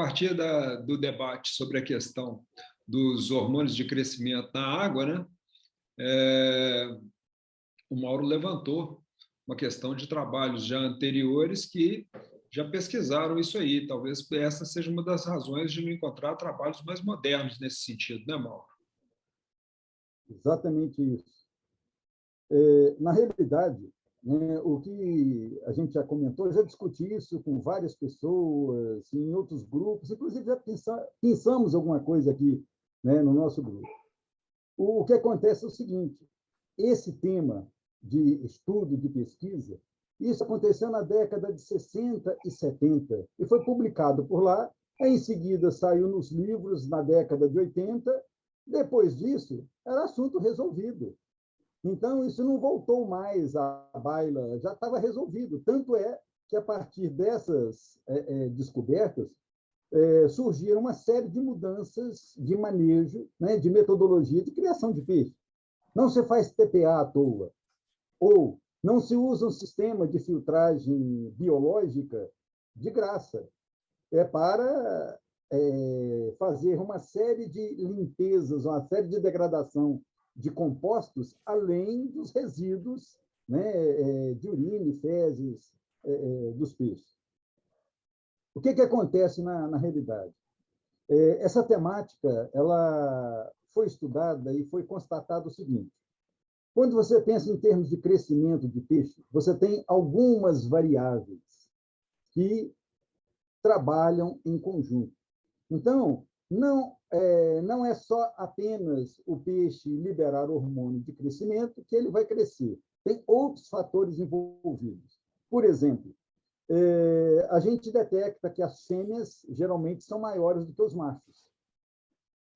partir do debate sobre a questão dos hormônios de crescimento na água, né, o Mauro levantou uma questão de trabalhos já anteriores que já pesquisaram isso aí. Talvez essa seja uma das razões de não encontrar trabalhos mais modernos nesse sentido, né, Mauro? Exatamente isso. Na realidade, né, o que a gente já comentou, eu já discuti isso com várias pessoas, em outros grupos, inclusive já pensamos alguma coisa aqui, né, no nosso grupo. O que acontece é o seguinte: esse tema de estudo, de pesquisa, isso aconteceu na década de 60 e 70, e foi publicado por lá, em seguida saiu nos livros na década de 80, depois disso, era assunto resolvido. Então, isso não voltou mais à baila, já estava resolvido. Tanto é que, a partir dessas descobertas, surgiram uma série de mudanças de manejo, né, de metodologia de criação de peixe. Não se faz TPA à toa, ou não se usa um sistema de filtragem biológica de graça. É para fazer uma série de limpezas, uma série de degradação de compostos, além dos resíduos, né, de urina e fezes dos peixes. O que acontece na realidade? Essa temática ela foi estudada e foi constatado o seguinte: quando você pensa em termos de crescimento de peixe, você tem algumas variáveis que trabalham em conjunto. Então, não é só apenas o peixe liberar hormônio de crescimento que ele vai crescer. Tem outros fatores envolvidos. Por exemplo, a gente detecta que as fêmeas geralmente são maiores do que os machos,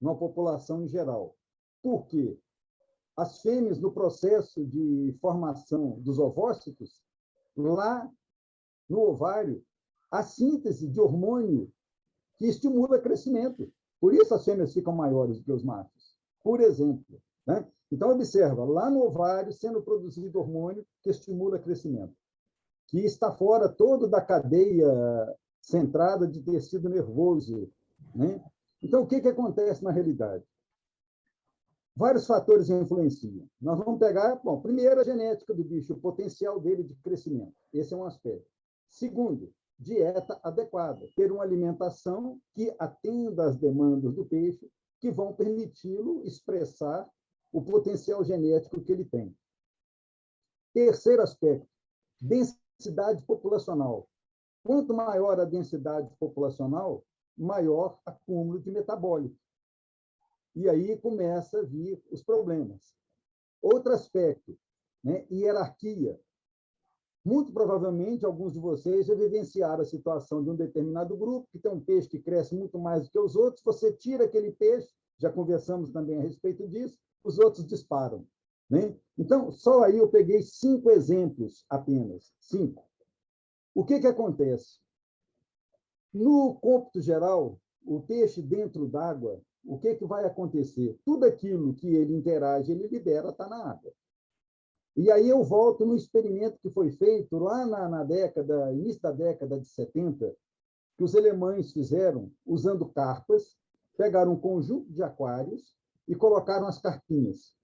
numa população em geral. Por quê? As fêmeas, no processo de formação dos ovócitos, lá no ovário, a síntese de hormônio que estimula o crescimento. Por isso as fêmeas ficam maiores do que os machos, por exemplo. Né? Então, observa, lá no ovário sendo produzido hormônio que estimula o crescimento, que está fora todo da cadeia centrada de tecido nervoso. Né? Então, o que acontece na realidade? Vários fatores influenciam. Nós vamos pegar, bom, primeiro, a genética do bicho, o potencial dele de crescimento. Esse é um aspecto. Segundo, dieta adequada, ter uma alimentação que atenda às demandas do peixe, que vão permiti-lo expressar o potencial genético que ele tem. Terceiro aspecto, densidade populacional. Quanto maior a densidade populacional, maior acúmulo de metabólico. E aí começa a vir os problemas. Outro aspecto, né, hierarquia. Muito provavelmente, alguns de vocês já vivenciaram a situação de um determinado grupo, que tem um peixe que cresce muito mais do que os outros, você tira aquele peixe, já conversamos também a respeito disso, os outros disparam. Né? Então, só aí eu peguei 5 exemplos apenas, 5. O que acontece? No cômputo geral, o peixe dentro d'água, o que vai acontecer? Tudo aquilo que ele interage, ele libera, está na água. E aí eu volto no experimento que foi feito lá início da década de 70, que os alemães fizeram usando carpas, pegaram um conjunto de aquários e colocaram as carpinhas.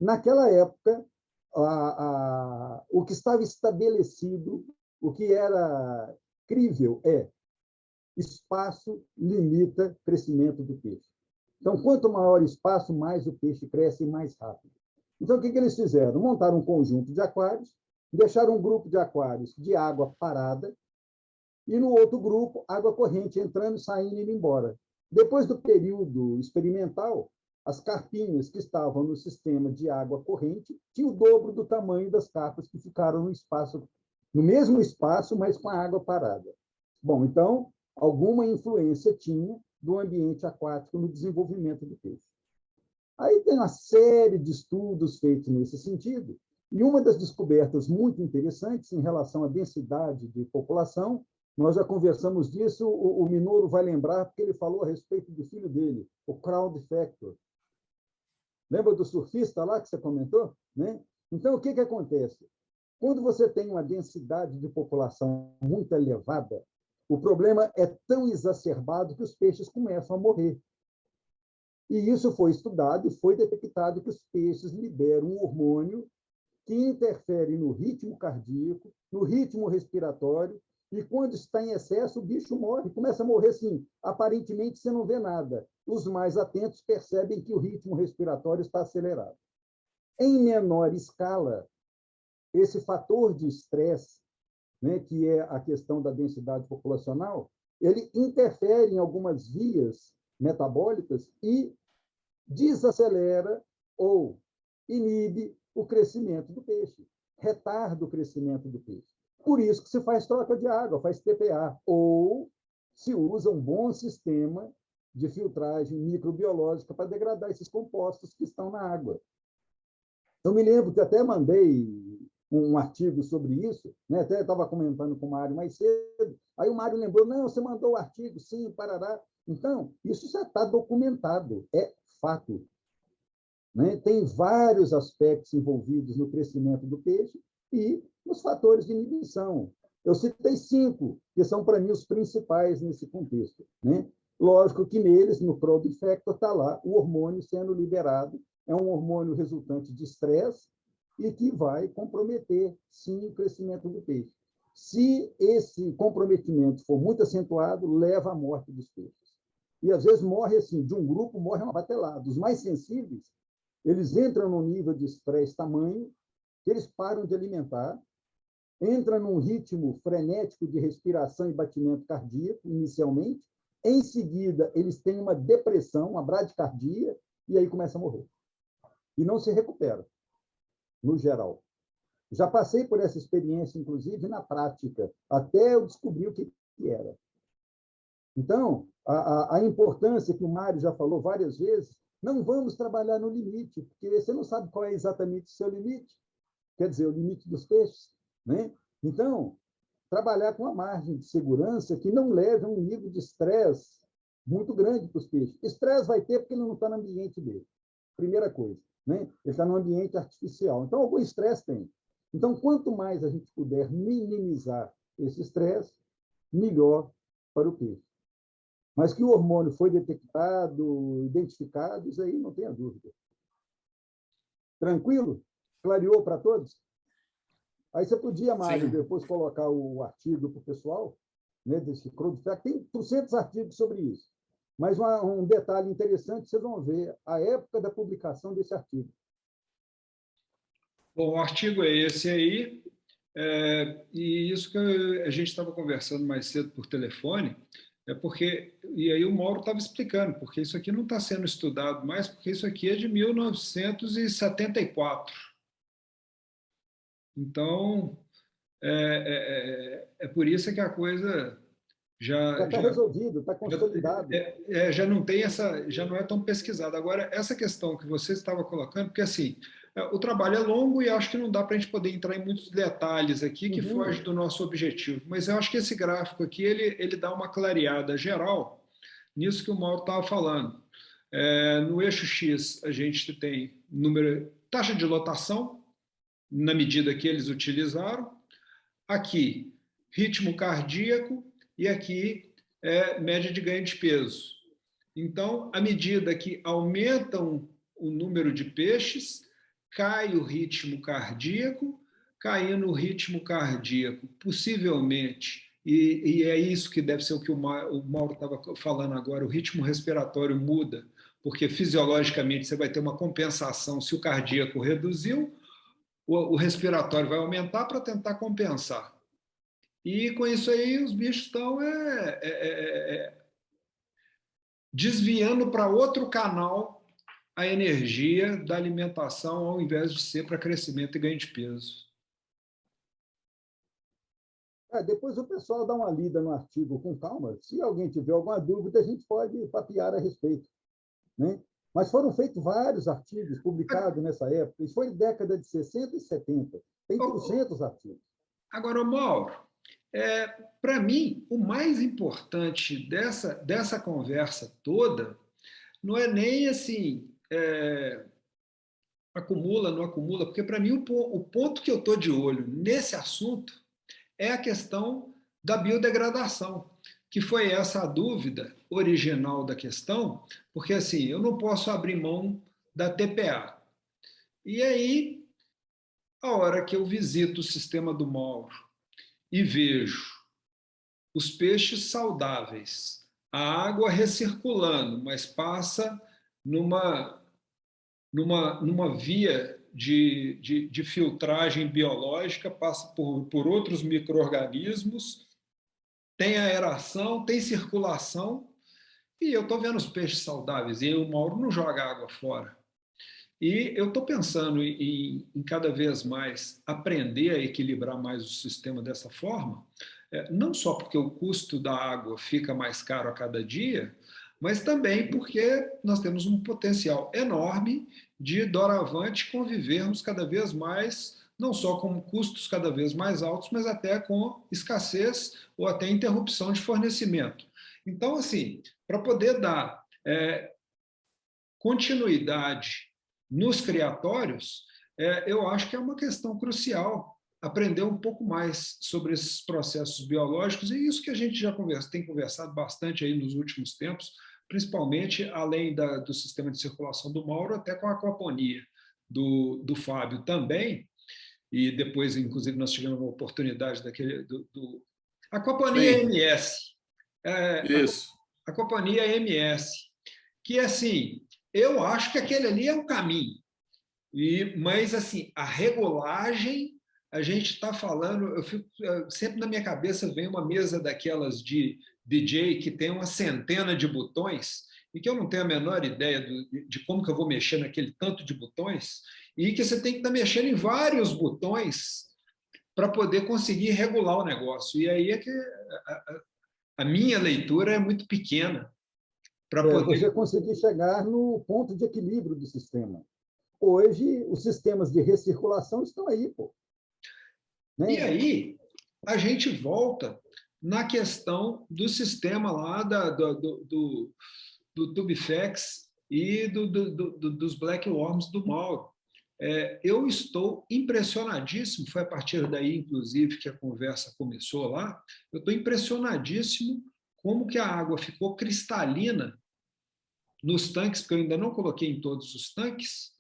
Naquela época, o que estava estabelecido, o que era crível espaço limita o crescimento do peixe. Então, quanto maior o espaço, mais o peixe cresce e mais rápido. Então, o que eles fizeram? Montaram um conjunto de aquários, deixaram um grupo de aquários de água parada e, no outro grupo, água corrente entrando, saindo e indo embora. Depois do período experimental, as carpinhas que estavam no sistema de água corrente tinham o dobro do tamanho das carpas que ficaram no mesmo espaço, mas com a água parada. Bom, então, alguma influência tinha do ambiente aquático no desenvolvimento do peixe. Aí tem uma série de estudos feitos nesse sentido, e uma das descobertas muito interessantes em relação à densidade de população, nós já conversamos disso, o Minoro vai lembrar, porque ele falou a respeito do filho dele, o crowd factor. Lembra do surfista lá que você comentou? Né? Então, o que acontece? Quando você tem uma densidade de população muito elevada, O problema é tão exacerbado que os peixes começam a morrer. E isso foi estudado e foi detectado que os peixes liberam um hormônio que interfere no ritmo cardíaco, no ritmo respiratório, e quando está em excesso, o bicho morre, começa a morrer assim. Aparentemente, você não vê nada. Os mais atentos percebem que o ritmo respiratório está acelerado. Em menor escala, esse fator de estresse, né, que é a questão da densidade populacional, ele interfere em algumas vias metabólicas e desacelera ou inibe o crescimento do peixe, retarda o crescimento do peixe. Por isso que se faz troca de água, faz TPA, ou se usa um bom sistema de filtragem microbiológica para degradar esses compostos que estão na água. Eu me lembro que até mandei um artigo sobre isso, né? Até estava comentando com o Mário mais cedo, aí o Mário lembrou, não, você mandou o artigo, sim, parará. Então, isso já está documentado, é fato. Né? Tem vários aspectos envolvidos no crescimento do peixe e nos fatores de inibição. Eu citei 5, que são, para mim, os principais nesse contexto. Né? Lógico que neles, no Prodifector, está lá o hormônio sendo liberado, é um hormônio resultante de estresse e que vai comprometer, sim, o crescimento do peixe. Se esse comprometimento for muito acentuado, leva à morte dos peixes. E, às vezes, morre assim, de um grupo, morre uma batelada. Os mais sensíveis, eles entram num nível de estresse tamanho que eles param de alimentar, entram num ritmo frenético de respiração e batimento cardíaco, inicialmente, em seguida, eles têm uma depressão, uma bradicardia, e aí começa a morrer. E não se recupera, no geral. Já passei por essa experiência, inclusive, na prática, até eu descobrir o que era. Então, a importância que o Mário já falou várias vezes, não vamos trabalhar no limite, porque você não sabe qual é exatamente o seu limite, quer dizer, o limite dos peixes. Né? Então, trabalhar com a margem de segurança que não leve a um nível de estresse muito grande para os peixes. Estresse vai ter porque ele não está no ambiente dele. Primeira coisa. Né? Ele está no ambiente artificial. Então, algum estresse tem. Então, quanto mais a gente puder minimizar esse estresse, melhor para o peixe. Mas que o hormônio foi detectado, identificado, isso aí não tenha dúvida. Tranquilo? Clareou para todos? Aí você podia, Mário, depois colocar o artigo para o pessoal, né, desse Prodifector. Tem 300 artigos sobre isso. Mas um detalhe interessante, vocês vão ver a época da publicação desse artigo. Bom, o artigo é esse aí, e isso que a gente estava conversando mais cedo por telefone, e aí o Mauro estava explicando, porque isso aqui não está sendo estudado mais, porque isso aqui é de 1974. Então, é por isso que a coisa Já está resolvido, está consolidado. Já não tem já não é tão pesquisado. Agora, essa questão que você estava colocando, porque assim, o trabalho é longo e acho que não dá para a gente poder entrar em muitos detalhes aqui que foge do nosso objetivo. Mas eu acho que esse gráfico aqui, ele dá uma clareada geral nisso que o Mauro estava falando. No eixo X, a gente tem taxa de lotação, na medida que eles utilizaram. Aqui, ritmo cardíaco e aqui média de ganho de peso. Então, à medida que aumentam o número de peixes, cai o ritmo cardíaco, caindo o ritmo cardíaco, possivelmente, e é isso que deve ser o que o Mauro estava falando agora, o ritmo respiratório muda, porque fisiologicamente você vai ter uma compensação se o cardíaco reduziu, o respiratório vai aumentar para tentar compensar. E com isso aí os bichos estão desviando para outro canal a energia da alimentação, ao invés de ser para crescimento e ganho de peso. Depois o pessoal dá uma lida no artigo com calma. Se alguém tiver alguma dúvida, a gente pode papear a respeito. Né? Mas foram feitos vários artigos publicados nessa época. Isso foi década de 60 e 70. Tem 300 artigos. Agora, Mauro, para mim, o mais importante dessa conversa toda não é nem assim, acumula, não acumula, porque para mim o ponto que eu estou de olho nesse assunto é a questão da biodegradação. que foi essa a dúvida original da questão, porque assim, eu não posso abrir mão da TPA. E aí, a hora que eu visito o sistema do Mauro e vejo os peixes saudáveis, a água recirculando, mas passa numa, numa via de filtragem biológica, passa por outros micro-organismos, tem aeração, tem circulação, e eu estou vendo os peixes saudáveis, e o Mauro não joga água fora. E eu estou pensando em cada vez mais aprender a equilibrar mais o sistema dessa forma, não só porque o custo da água fica mais caro a cada dia, mas também porque nós temos um potencial enorme de doravante convivermos cada vez mais, não só com custos cada vez mais altos, mas até com escassez ou até interrupção de fornecimento. Então, assim, para poder dar continuidade nos criatórios, eu acho que é uma questão crucial aprender um pouco mais sobre esses processos biológicos, e isso que a gente já tem conversado bastante aí nos últimos tempos, principalmente além do sistema de circulação do Mauro, até com a aquaponia do Fábio também, e depois, inclusive, nós tivemos uma oportunidade Aquaponia Sim. MS. Isso. Aquaponia MS, que, assim, eu acho que aquele ali é o caminho. Mas, assim, a regulagem, a gente está falando, sempre na minha cabeça vem uma mesa daquelas de DJ que tem uma centena de botões e que eu não tenho a menor ideia de como que eu vou mexer naquele tanto de botões, e que você tem que estar mexendo em vários botões para poder conseguir regular o negócio. E aí é que a minha leitura é muito pequena para poder... Você conseguir chegar no ponto de equilíbrio do sistema. Hoje, os sistemas de recirculação estão aí, pô. Né? E aí, a gente volta na questão do sistema lá do Tubifex e dos Black Worms do Mauro. Eu estou impressionadíssimo, foi a partir daí, inclusive, que a conversa começou lá, eu estou impressionadíssimo como que a água ficou cristalina nos tanques, porque eu ainda não coloquei em todos os tanques,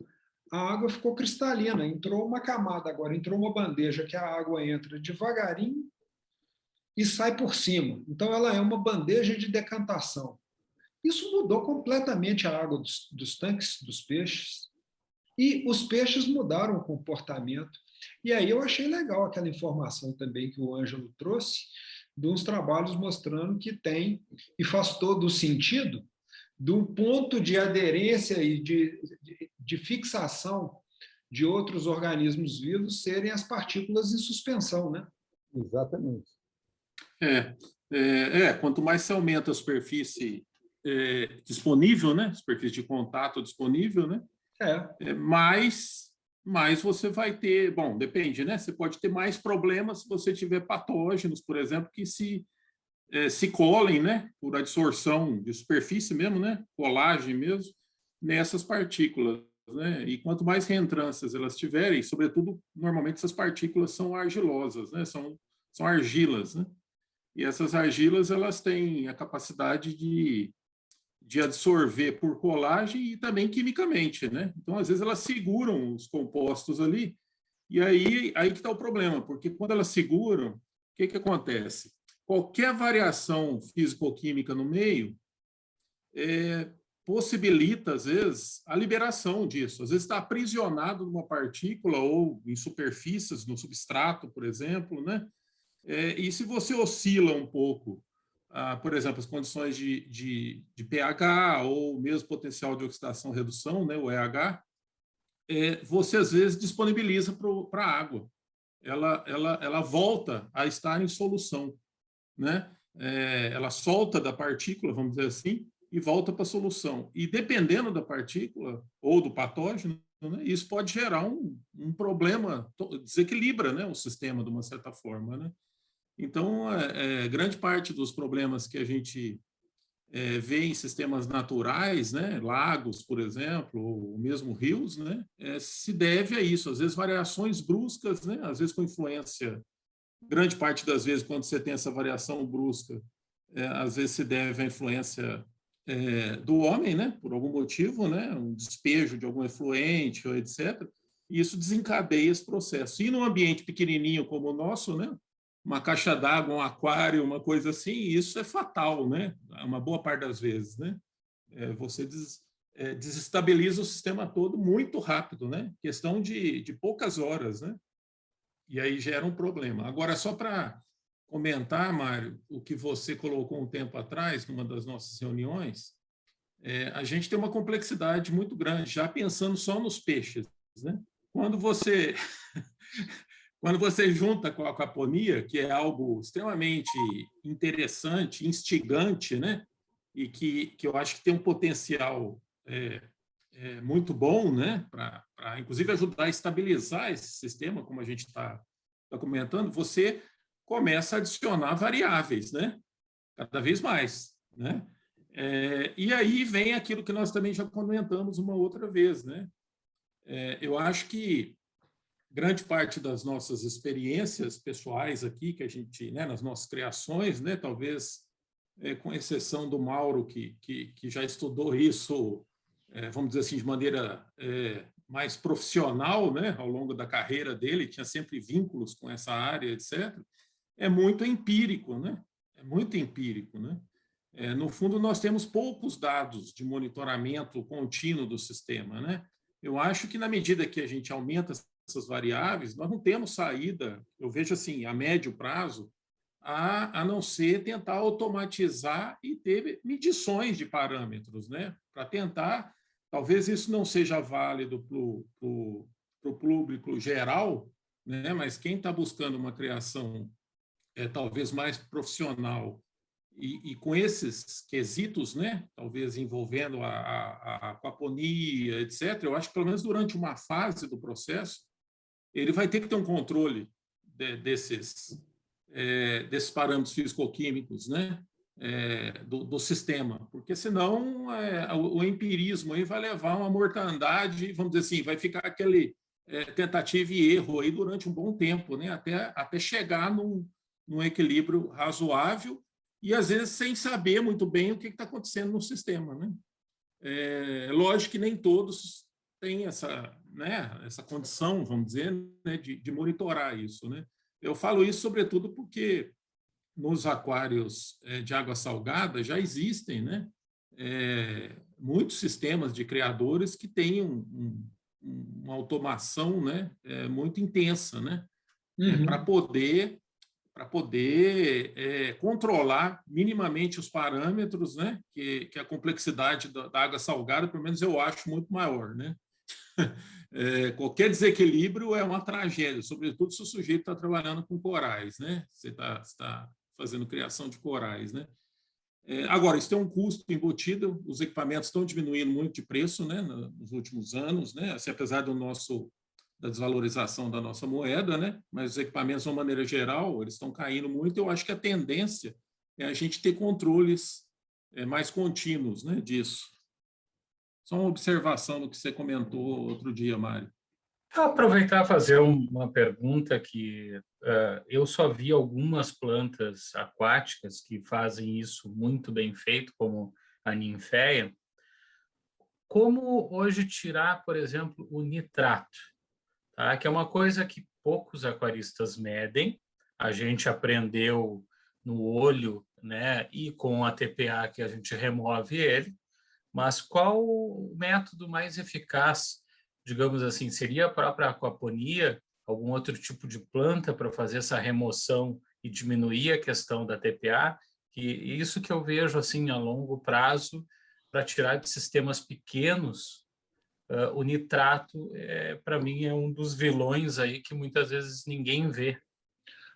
a água ficou cristalina, entrou uma camada agora, entrou uma bandeja que a água entra devagarinho e sai por cima. Então, ela é uma bandeja de decantação. Isso mudou completamente a água dos tanques dos peixes, e os peixes mudaram o comportamento. E aí eu achei legal aquela informação também que o Ângelo trouxe, de uns trabalhos mostrando que tem, e faz todo o sentido, do ponto de aderência e de fixação de outros organismos vivos serem as partículas em suspensão, né? Exatamente. Quanto mais se aumenta a superfície disponível, né? Superfície de contato disponível, né? Mais você vai ter... Bom, depende, né? Você pode ter mais problemas se você tiver patógenos, por exemplo, que se colem, né? Por adsorção de superfície mesmo, né? Colagem mesmo, nessas partículas, né? E quanto mais reentrâncias elas tiverem, sobretudo, normalmente essas partículas são argilosas, né? São argilas, né? E essas argilas, elas têm a capacidade de absorver por colagem e também quimicamente, né? Então, às vezes, elas seguram os compostos ali, e aí que está o problema, porque quando elas seguram, o que acontece? Qualquer variação físico-química no meio possibilita, às vezes, a liberação disso. Às vezes está aprisionado numa partícula ou em superfícies, no substrato, por exemplo, né? E se você oscila um pouco, por exemplo, as condições de pH ou mesmo potencial de oxidação-redução, né, o EH, você às vezes disponibiliza para a água. Ela volta a estar em solução, né? Ela solta da partícula, vamos dizer assim, e volta para a solução. E dependendo da partícula ou do patógeno, né, isso pode gerar um problema, desequilibra, né, o sistema de uma certa forma, né? Então, grande parte dos problemas que a gente vê em sistemas naturais, né, lagos, por exemplo, ou mesmo rios, né, se deve a isso. Às vezes, variações bruscas, né, às vezes com influência, grande parte das vezes, quando você tem essa variação brusca, às vezes se deve à influência do homem, né, por algum motivo, né, um despejo de algum efluente, ou etc. E isso desencadeia esse processo. E num ambiente pequenininho como o nosso, né, uma caixa d'água, um aquário, uma coisa assim, isso é fatal, né, uma boa parte das vezes, né. Você desestabiliza o sistema todo muito rápido, né, questão de poucas horas, né, e aí gera um problema. Agora, só para comentar, Mário, o que você colocou um tempo atrás, numa das nossas reuniões, a gente tem uma complexidade muito grande, já pensando só nos peixes, né? Quando você, quando você junta com a aquaponia, que é algo extremamente interessante, instigante, né? E que eu acho que tem um potencial muito bom, né? Para, inclusive, ajudar a estabilizar esse sistema, como a gente está comentando, você começa a adicionar variáveis, né? Cada vez mais, né? E aí vem aquilo que nós também já comentamos uma outra vez, né? Eu acho que grande parte das nossas experiências pessoais aqui, que a gente, né, nas nossas criações, né, talvez com exceção do Mauro, que já estudou isso, vamos dizer assim, de maneira mais profissional, né, ao longo da carreira dele, tinha sempre vínculos com essa área, etc., é muito empírico, né? É muito empírico, né? No fundo, nós temos poucos dados de monitoramento contínuo do sistema, né? Eu acho que, na medida que a gente aumenta essas variáveis, nós não temos saída, eu vejo assim, a médio prazo, a não ser tentar automatizar e ter medições de parâmetros, né? Para tentar, talvez isso não seja válido para o público geral, né? Mas quem está buscando uma criação talvez mais profissional e com esses quesitos, né, talvez envolvendo a aquaponia, etc., eu acho que pelo menos durante uma fase do processo, ele vai ter que ter um controle desses parâmetros físico-químicos, né, do sistema, porque senão o empirismo aí vai levar a uma mortandade, vamos dizer assim, vai ficar aquele tentativa e erro aí durante um bom tempo, né, até chegar num equilíbrio razoável e, às vezes, sem saber muito bem o que está acontecendo no sistema, né? Lógico que nem todos têm essa condição, vamos dizer, né, de monitorar isso, né? Eu falo isso, sobretudo, porque nos aquários de água salgada já existem, né, muitos sistemas de criadores que têm uma automação, né, muito intensa, né, para poder controlar minimamente os parâmetros, né, que a complexidade da água salgada, pelo menos eu acho, muito maior, né? Qualquer desequilíbrio é uma tragédia, sobretudo se o sujeito está trabalhando com corais, né? Você está fazendo criação de corais, né? Agora, isso tem um custo embutido, os equipamentos estão diminuindo muito de preço, né, nos últimos anos, né? Assim, apesar da desvalorização da nossa moeda, né? Mas os equipamentos, de uma maneira geral, eles estão caindo muito. Eu acho que a tendência é a gente ter controles mais contínuos, né, disso. Só uma observação do que você comentou outro dia, Mário. Vou aproveitar e fazer uma pergunta que eu só vi algumas plantas aquáticas que fazem isso muito bem feito, como a ninféia. Como hoje tirar, por exemplo, o nitrato? Tá? Que é uma coisa que poucos aquaristas medem. A gente aprendeu no olho, né, e com a TPA que a gente remove ele, mas qual o método mais eficaz, digamos assim, seria a própria aquaponia, algum outro tipo de planta para fazer essa remoção e diminuir a questão da TPA? E isso que eu vejo assim a longo prazo, para tirar de sistemas pequenos, o nitrato, para mim, é um dos vilões aí que muitas vezes ninguém vê.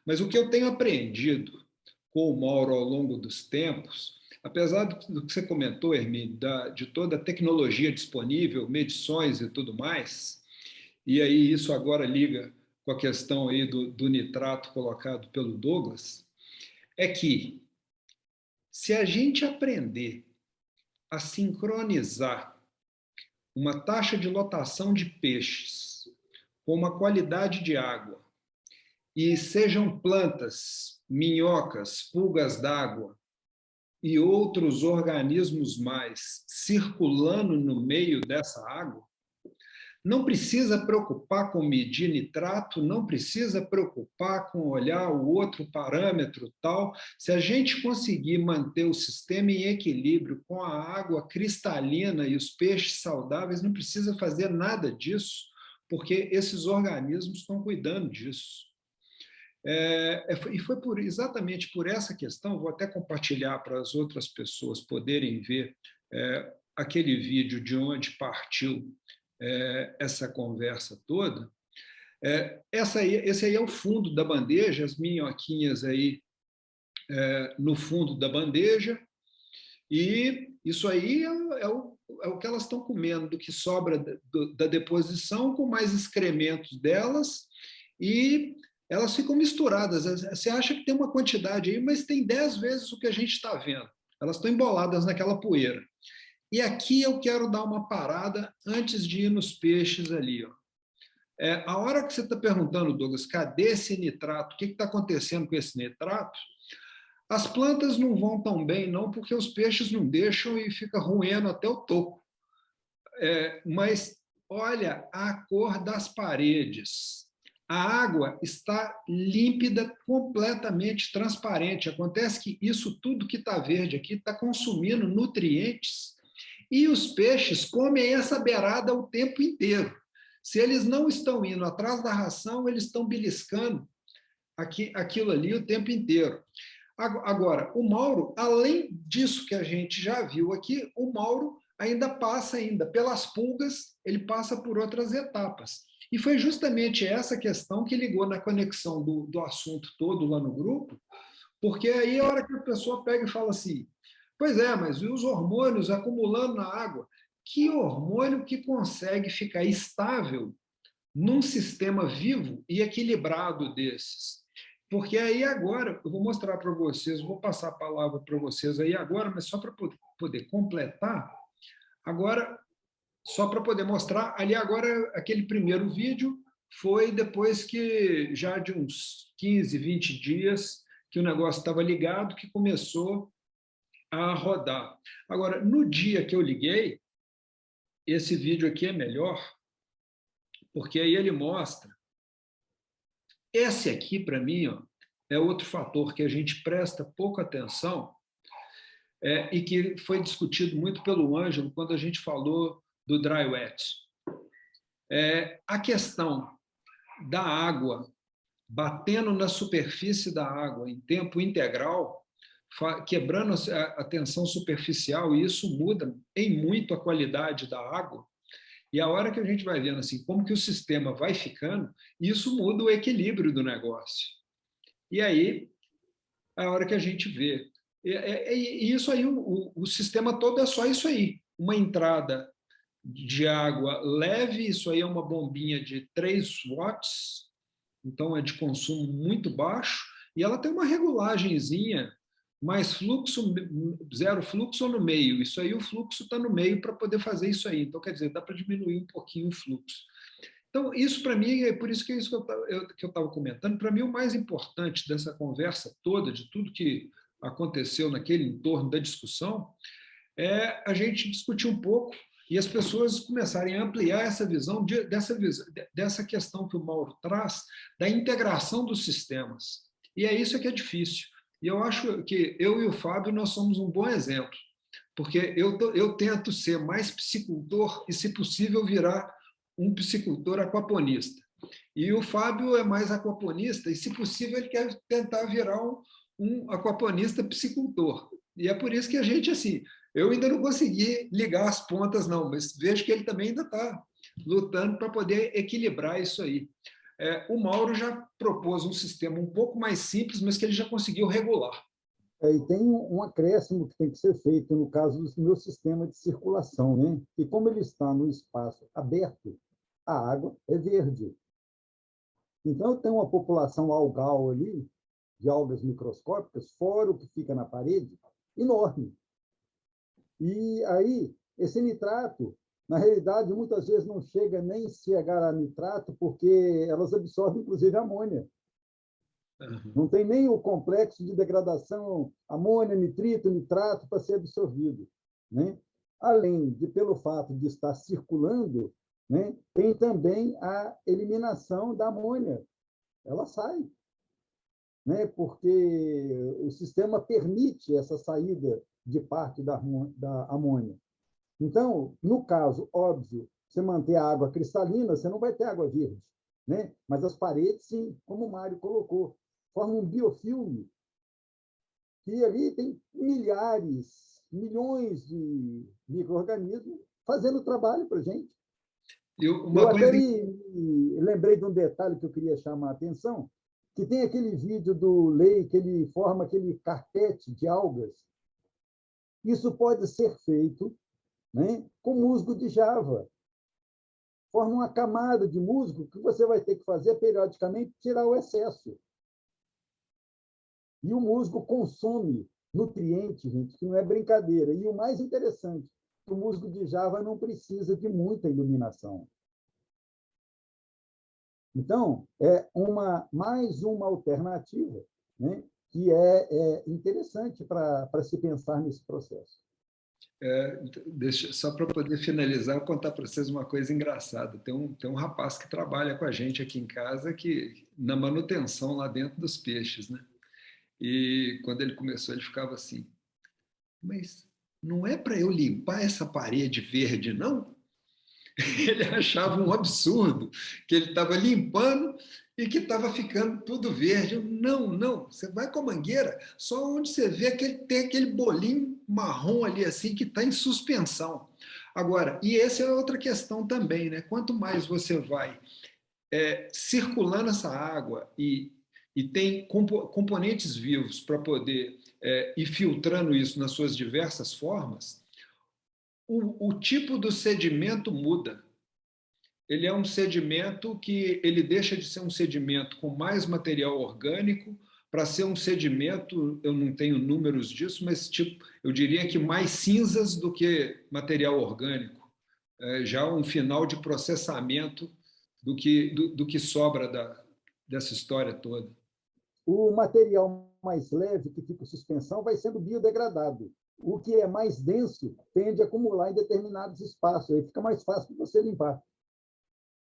Mas o que eu tenho aprendido com o Mauro ao longo dos tempos, apesar do que você comentou, Hermínio, de toda a tecnologia disponível, medições e tudo mais, e aí isso agora liga com a questão aí do nitrato colocado pelo Douglas, é que se a gente aprender a sincronizar uma taxa de lotação de peixes com uma qualidade de água, e sejam plantas, minhocas, pulgas d'água, e outros organismos mais circulando no meio dessa água, não precisa preocupar com medir nitrato, não precisa preocupar com olhar o outro parâmetro tal. Se a gente conseguir manter o sistema em equilíbrio com a água cristalina e os peixes saudáveis, não precisa fazer nada disso, porque esses organismos estão cuidando disso. E foi exatamente por essa questão, vou até compartilhar para as outras pessoas poderem ver aquele vídeo de onde partiu essa conversa toda. Esse aí é o fundo da bandeja, as minhoquinhas aí no fundo da bandeja, e isso aí é o que elas estão comendo, do que sobra da deposição, com mais excrementos delas, e elas ficam misturadas. Você acha que tem uma quantidade aí, mas tem 10 vezes o que a gente está vendo. Elas estão emboladas naquela poeira. E aqui eu quero dar uma parada antes de ir nos peixes ali. Ó. A hora que você está perguntando, Douglas, cadê esse nitrato? O que está acontecendo com esse nitrato? As plantas não vão tão bem, não, porque os peixes não deixam e fica roendo até o toco. Mas olha a cor das paredes. A água está límpida, completamente transparente. Acontece que isso tudo que está verde aqui está consumindo nutrientes e os peixes comem essa beirada o tempo inteiro. Se eles não estão indo atrás da ração, eles estão beliscando aquilo ali o tempo inteiro. Agora, o Mauro, além disso que a gente já viu aqui, o Mauro ainda passa pelas pulgas, ele passa por outras etapas. E foi justamente essa questão que ligou na conexão do assunto todo lá no grupo, porque aí a hora que a pessoa pega e fala assim, pois é, mas e os hormônios acumulando na água? Que hormônio que consegue ficar estável num sistema vivo e equilibrado desses? Porque aí agora, eu vou mostrar para vocês, vou passar a palavra para vocês aí agora, mas só para poder completar, agora, só para poder mostrar, ali agora, aquele primeiro vídeo foi depois que, já de uns 15, 20 dias, que o negócio estava ligado, que começou a rodar. Agora, no dia que eu liguei, esse vídeo aqui é melhor, porque aí ele mostra. Esse aqui, para mim, ó, é outro fator que a gente presta pouca atenção e que foi discutido muito pelo Ângelo quando a gente falou do dry wet. A questão da água batendo na superfície da água em tempo integral, quebrando a tensão superficial, e isso muda em muito a qualidade da água. E a hora que a gente vai vendo assim, como que o sistema vai ficando, isso muda o equilíbrio do negócio. E aí, a hora que a gente vê. E isso aí, o sistema todo é só isso aí. Uma entrada de água leve, isso aí é uma bombinha de 3 watts, então é de consumo muito baixo, e ela tem uma regulagenzinha, mais fluxo, zero fluxo ou no meio. Isso aí, o fluxo está no meio para poder fazer isso aí. Então, quer dizer, dá para diminuir um pouquinho o fluxo. Então, isso para mim, é por isso que é isso que eu estava comentando, para mim o mais importante dessa conversa toda, de tudo que aconteceu naquele entorno da discussão, é a gente discutir um pouco e as pessoas começarem a ampliar essa visão, dessa questão que o Mauro traz, da integração dos sistemas. E é isso que é difícil. E eu acho que eu e o Fábio, nós somos um bom exemplo, porque eu tento ser mais piscicultor e, se possível, virar um piscicultor aquaponista. E o Fábio é mais aquaponista e, se possível, ele quer tentar virar um aquaponista piscicultor. E é por isso que a gente, assim, eu ainda não consegui ligar as pontas, não, mas vejo que ele também ainda está lutando para poder equilibrar isso aí. O Mauro já propôs um sistema um pouco mais simples, mas que ele já conseguiu regular. E tem um acréscimo que tem que ser feito no caso do meu sistema de circulação, né? E como ele está no espaço aberto, a água é verde. Então, tem uma população algal ali, de algas microscópicas, fora o que fica na parede, enorme. E aí, esse nitrato, na realidade, muitas vezes não chega nem a chegar a nitrato, porque elas absorvem, inclusive, amônia. Uhum. Não tem nem o complexo de degradação amônia, nitrito, nitrato para ser absorvido, né? Além de, pelo fato de estar circulando, né, tem também a eliminação da amônia. Ela sai, né, porque o sistema permite essa saída de parte da amônia. Então, no caso, óbvio, você manter a água cristalina, você não vai ter água verde, né? Mas as paredes, sim, como o Mário colocou, formam um biofilme que ali tem milhares, milhões de micro-organismos fazendo o trabalho para a gente. Eu até me lembrei de um detalhe que eu queria chamar a atenção, que tem aquele vídeo do Lei, que ele forma aquele carpete de algas. Isso pode ser feito, né, com musgo de Java. Forma uma camada de musgo que você vai ter que fazer periodicamente, tirar o excesso. E o musgo consome nutrientes, gente, que não é brincadeira. E o mais interessante, o musgo de Java não precisa de muita iluminação. Então, é mais uma alternativa, né, que é interessante para se pensar nesse processo. Só para poder finalizar, contar para vocês uma coisa engraçada. Tem um rapaz que trabalha com a gente aqui em casa, que na manutenção lá dentro dos peixes, né? E quando ele começou, ele ficava assim, mas não é para eu limpar essa parede verde, não? Ele achava um absurdo que ele estava limpando e que estava ficando tudo verde. Não, você vai com a mangueira, só onde você vê tem aquele bolinho marrom ali assim que está em suspensão. Agora, e essa é outra questão também, né? Quanto mais você vai circulando essa água e tem componentes vivos para poder ir filtrando isso nas suas diversas formas, o tipo do sedimento muda. Ele é um sedimento que ele deixa de ser um sedimento com mais material orgânico para ser um sedimento, eu não tenho números disso, mas tipo, eu diria que mais cinzas do que material orgânico. Já um final de processamento do que sobra dessa história toda. O material mais leve que fica em suspensão vai sendo biodegradado. O que é mais denso tende a acumular em determinados espaços. Aí fica mais fácil de você limpar.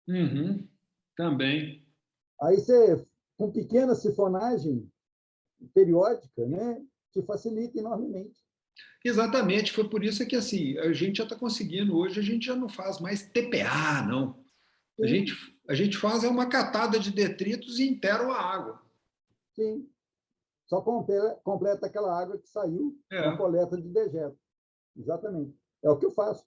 Uhum, também. Aí você, com pequena sifonagem periódica, né, te facilita enormemente. Exatamente, foi por isso que assim, a gente já está conseguindo hoje, a gente já não faz mais TPA, não. A gente faz uma catada de detritos e enterra a água. Sim. Só completa aquela água que saiu na coleta de dejetos. Exatamente. É o que eu faço.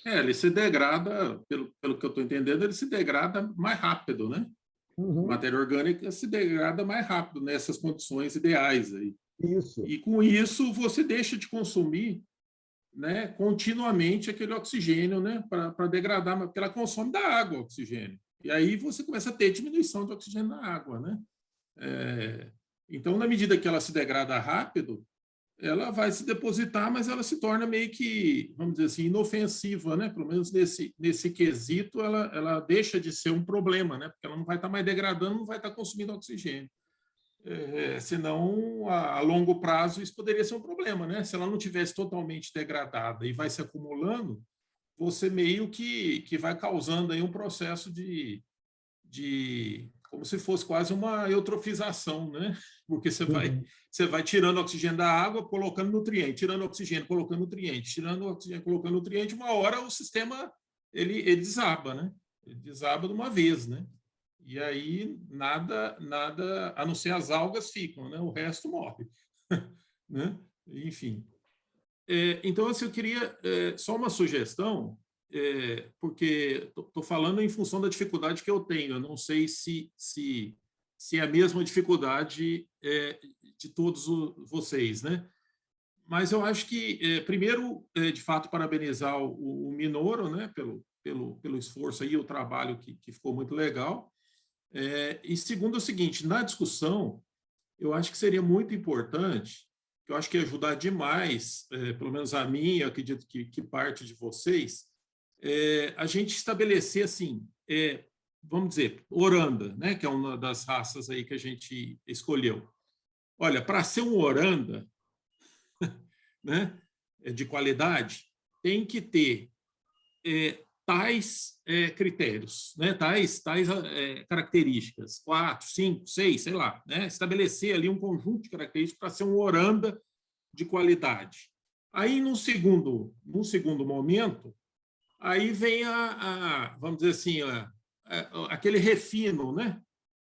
Ele se degrada, pelo que eu estou entendendo, ele se degrada mais rápido, né? Uhum. A matéria orgânica se degrada mais rápido nessas condições ideais aí. Isso. E com isso você deixa de consumir, né, continuamente aquele oxigênio, né, para degradar, porque ela consome da água o oxigênio. E aí você começa a ter diminuição de oxigênio na água, né? Então, na medida que ela se degrada rápido, ela vai se depositar, mas ela se torna meio que, vamos dizer assim, inofensiva, né? Pelo menos nesse quesito, ela deixa de ser um problema, né? Porque ela não vai estar mais degradando, não vai estar consumindo oxigênio. Senão, a longo prazo, isso poderia ser um problema, né? Se ela não tivesse totalmente degradada e vai se acumulando, você meio que vai causando aí um processo de como se fosse quase uma eutrofização, né? Porque você vai tirando oxigênio da água, colocando nutriente, tirando oxigênio, colocando nutriente, tirando oxigênio, colocando nutriente, uma hora o sistema ele desaba, né? Ele desaba de uma vez, né? E aí nada, a não ser as algas ficam, né? O resto morre, né? Enfim. Então, assim, eu queria só uma sugestão, porque estou falando em função da dificuldade que eu tenho. Eu não sei se é a mesma dificuldade de todos vocês, né? Mas eu acho que, primeiro, de fato, parabenizar o Minoro, né, pelo esforço aí, o trabalho que ficou muito legal. E segundo, é o seguinte, na discussão, eu acho que seria muito importante, eu acho que ia ajudar demais, pelo menos a mim, eu acredito que parte de vocês, a gente estabelecer assim, vamos dizer, oranda, né, que é uma das raças aí que a gente escolheu. Olha, para ser um oranda, né, de qualidade, tem que ter tais critérios, né, tais características, 4, 5, 6, sei lá, né, estabelecer ali um conjunto de características para ser um oranda de qualidade. Aí, num segundo momento, aí vem vamos dizer assim, aquele refino, né?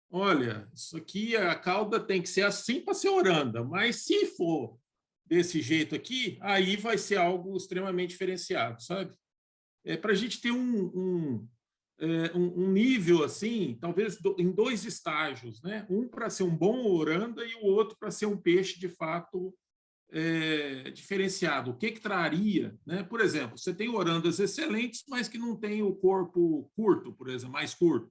Olha, isso aqui, a cauda tem que ser assim para ser oranda, mas se for desse jeito aqui, aí vai ser algo extremamente diferenciado, sabe? Para a gente ter um nível assim, talvez em 2 estágios, né? Um para ser um bom oranda e o outro para ser um peixe de fato diferenciado. O que traria, né? Por exemplo, você tem orandas excelentes, mas que não tem o corpo curto, por exemplo, mais curto.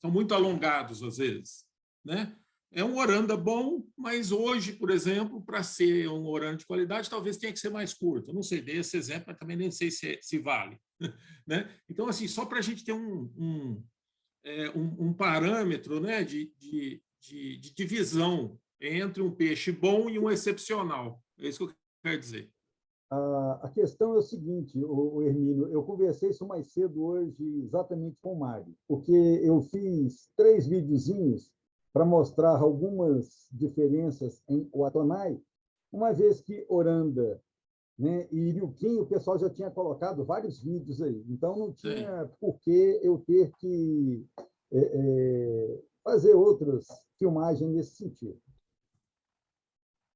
São muito alongados às vezes, né? É um oranda bom, mas hoje, por exemplo, para ser um oranda de qualidade, talvez tenha que ser mais curto. Eu não sei, dei esse exemplo, mas também nem sei se vale, né? Então, assim, só para a gente ter um parâmetro, né, de divisão entre um peixe bom e um excepcional. É isso que eu quero dizer. A questão é o seguinte, o Hermínio, eu conversei isso mais cedo hoje exatamente com o Mário, porque eu fiz 3 videozinhos para mostrar algumas diferenças em Watonai, uma vez que oranda, né, e iriuquim, o pessoal já tinha colocado vários vídeos aí, então não tinha por que eu ter que fazer outras filmagens nesse sentido.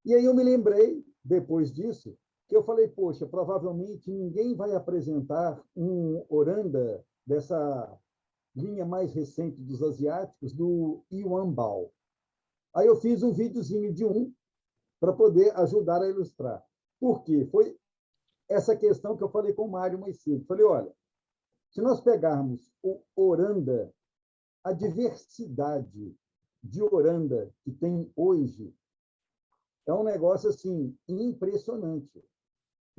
E aí eu me lembrei, depois disso, que eu falei, poxa, provavelmente ninguém vai apresentar um oranda dessa linha mais recente dos asiáticos, do Yuanbao. Aí eu fiz um videozinho de para poder ajudar a ilustrar. Por quê? Foi essa questão que eu falei com o Mário mais cedo. Falei, olha, se nós pegarmos o oranda, a diversidade de oranda que tem hoje é um negócio assim impressionante.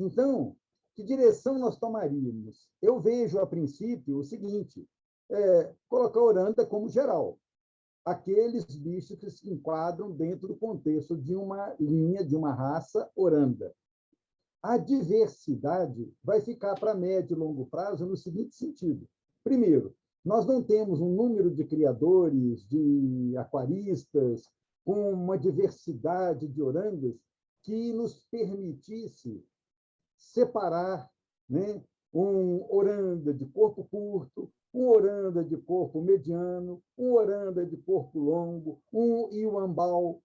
Então, que direção nós tomaríamos? Eu vejo, a princípio, o seguinte, colocar a oranda como geral. Aqueles bichos que se enquadram dentro do contexto de uma linha, de uma raça oranda. A diversidade vai ficar para médio e longo prazo no seguinte sentido. Primeiro, nós não temos um número de criadores, de aquaristas, com uma diversidade de orandas que nos permitisse separar, né, um oranda de corpo curto, um oranda de corpo mediano, um oranda de corpo longo, um iuambau.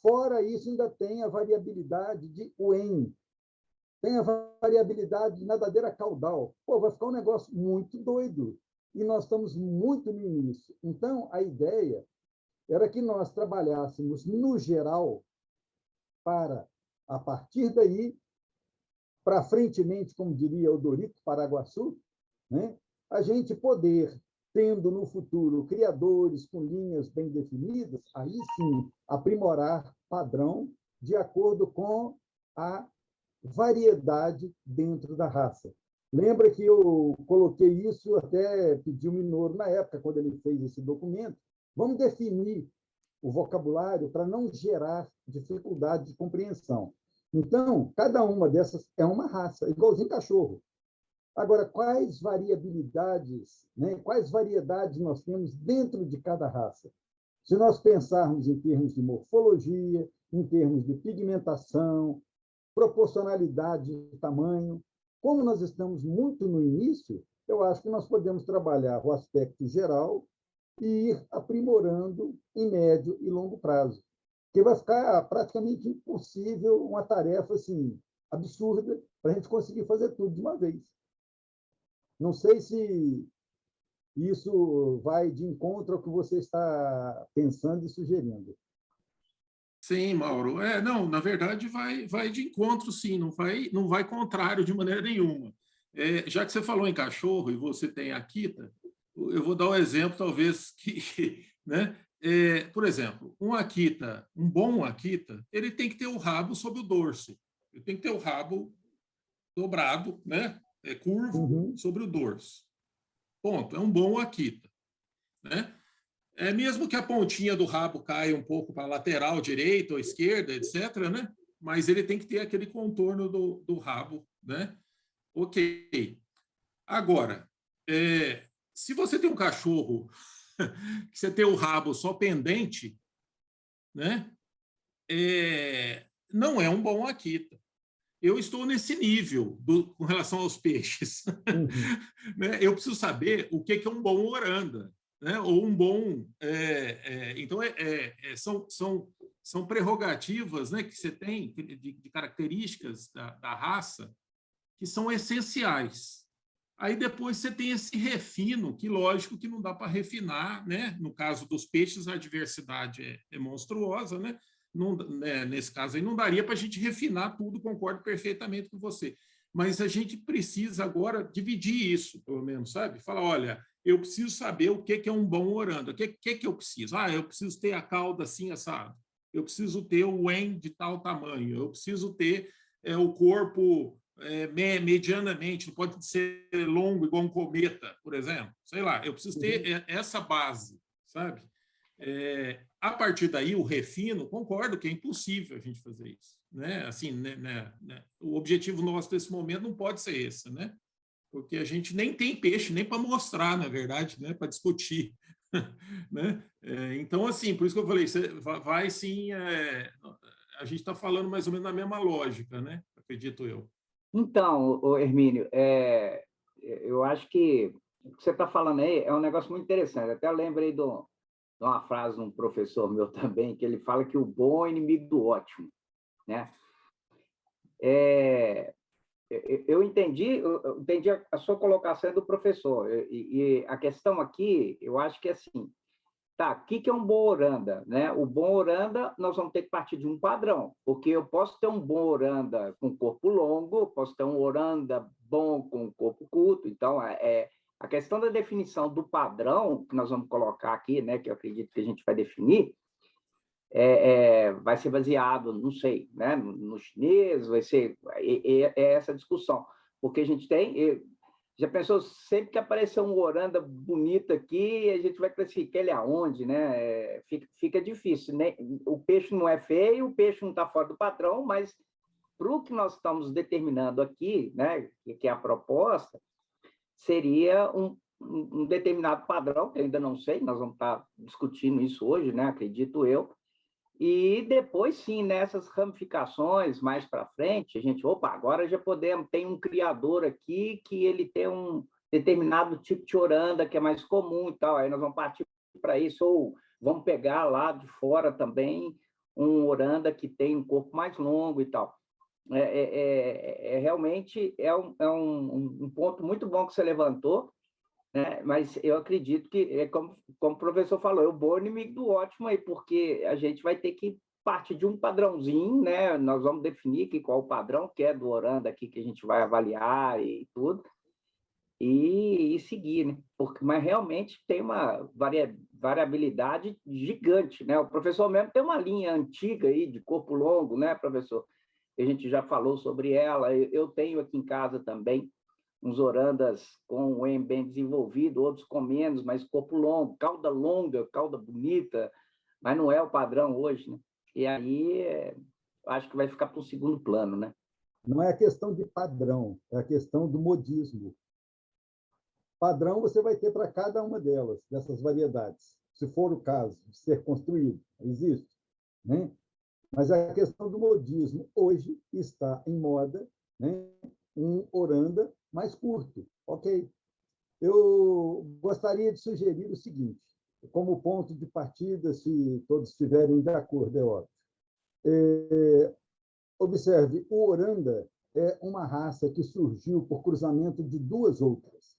Fora isso, ainda tem a variabilidade de uen, tem a variabilidade de nadadeira caudal. Pô, vai ficar um negócio muito doido. E nós estamos muito no início. Então, a ideia era que nós trabalhássemos no geral para, a partir daí, para frentemente, como diria o Dorito Paraguaçu, né, a gente poder, tendo no futuro criadores com linhas bem definidas, aí sim aprimorar padrão de acordo com a variedade dentro da raça. Lembra que eu coloquei isso, até pedi o Minoro na época, quando ele fez esse documento, vamos definir o vocabulário para não gerar dificuldade de compreensão. Então, cada uma dessas é uma raça, igualzinho cachorro. Agora, quais variabilidades, né, quais variedades nós temos dentro de cada raça? Se nós pensarmos em termos de morfologia, em termos de pigmentação, proporcionalidade de tamanho, como nós estamos muito no início, eu acho que nós podemos trabalhar o aspecto geral e ir aprimorando em médio e longo prazo. Porque vai ficar praticamente impossível uma tarefa assim, absurda para a gente conseguir fazer tudo de uma vez. Não sei se isso vai de encontro ao que você está pensando e sugerindo. Sim, Mauro. Não, na verdade vai de encontro, sim, não vai contrário de maneira nenhuma. Já que você falou em cachorro e você tem a Akita, eu vou dar um exemplo, talvez, né? Por exemplo, um bom Akita, ele tem que ter o rabo sobre o dorso. Ele tem que ter o rabo dobrado, né? Curvo sobre o dorso. Ponto. É um bom Akita. né? Mesmo que a pontinha do rabo caia um pouco para a lateral direita ou esquerda, etc., né? Mas ele tem que ter aquele contorno do rabo, né? Ok. Agora, se você tem um cachorro que você tem o rabo só pendente, né? Não é um bom Akita. Eu estou nesse nível com relação aos peixes. Uhum. Né? Eu preciso saber o que é um bom oranda, né? Ou um bom. Então, são prerrogativas, né, que você tem de características da raça que são essenciais. Aí depois você tem esse refino, que lógico que não dá para refinar, né? No caso dos peixes, a diversidade é monstruosa, né? Não, né, nesse caso aí não daria para a gente refinar tudo, concordo perfeitamente com você. Mas a gente precisa agora dividir isso, pelo menos, sabe? Falar, olha, eu preciso saber o que é um bom oranda. O que eu preciso? Eu preciso ter a cauda assim, assado. Eu preciso ter o en de tal tamanho. Eu preciso ter o corpo medianamente, não pode ser longo igual um cometa, por exemplo. Sei lá, eu preciso ter essa base, sabe? A partir daí, o refino, concordo que é impossível a gente fazer isso, né? Assim, né? O objetivo nosso nesse momento não pode ser esse, né? Porque a gente nem tem peixe nem para mostrar, na verdade, né? Para discutir, né? Então, assim, por isso que eu falei, você vai sim, a gente está falando mais ou menos na mesma lógica, né? Acredito eu. Então, Hermínio, eu acho que o que você está falando aí é um negócio muito interessante. Até eu lembrei de uma frase de um professor meu também, que ele fala que o bom é inimigo do ótimo, né? Eu entendi a sua colocação do professor, e a questão aqui, eu acho que é assim, tá, o que é um bom oranda, né? O bom oranda, nós vamos ter que partir de um padrão, porque eu posso ter um bom oranda com corpo longo, posso ter um oranda bom com corpo curto, então a questão da definição do padrão que nós vamos colocar aqui, né, que eu acredito que a gente vai definir, vai ser baseado, não sei, né, no chinês, vai ser essa discussão, porque a gente tem... Já pensou, sempre que aparecer um oranda bonito aqui, a gente vai classificar ele aonde, né? Fica difícil, né? O peixe não é feio, o peixe não está fora do padrão, mas para o que nós estamos determinando aqui, né, que é a proposta, seria um determinado padrão, que eu ainda não sei, nós vamos estar discutindo isso hoje, né? Acredito eu. E depois, sim, nessas ramificações mais para frente, a gente, agora já podemos, tem um criador aqui que ele tem um determinado tipo de oranda que é mais comum e tal, aí nós vamos partir para isso, ou vamos pegar lá de fora também um oranda que tem um corpo mais longo e tal. Realmente é um ponto muito bom que você levantou, né? Mas eu acredito que, como o professor falou, é o bom inimigo do ótimo aí, porque a gente vai ter que partir de um padrãozinho, né? Nós vamos definir qual o padrão que é do oranda aqui que a gente vai avaliar e tudo, e seguir, né? Mas realmente tem uma variabilidade gigante, né? O professor mesmo tem uma linha antiga aí de corpo longo, né, professor? A gente já falou sobre ela, eu tenho aqui em casa também uns orandas com o em bem desenvolvido, outros com menos, mas corpo longo, cauda longa, cauda bonita, mas não é o padrão hoje, né? E aí acho que vai ficar para o segundo plano, né? Não é a questão de padrão, é a questão do modismo. Padrão você vai ter para cada uma delas, dessas variedades, se for o caso de ser construído, existe, né? Mas a questão do modismo hoje está em moda, né? Um oranda mais curto, ok? Eu gostaria de sugerir o seguinte, como ponto de partida, se todos estiverem de acordo, é óbvio. Observe, o oranda é uma raça que surgiu por cruzamento de duas outras.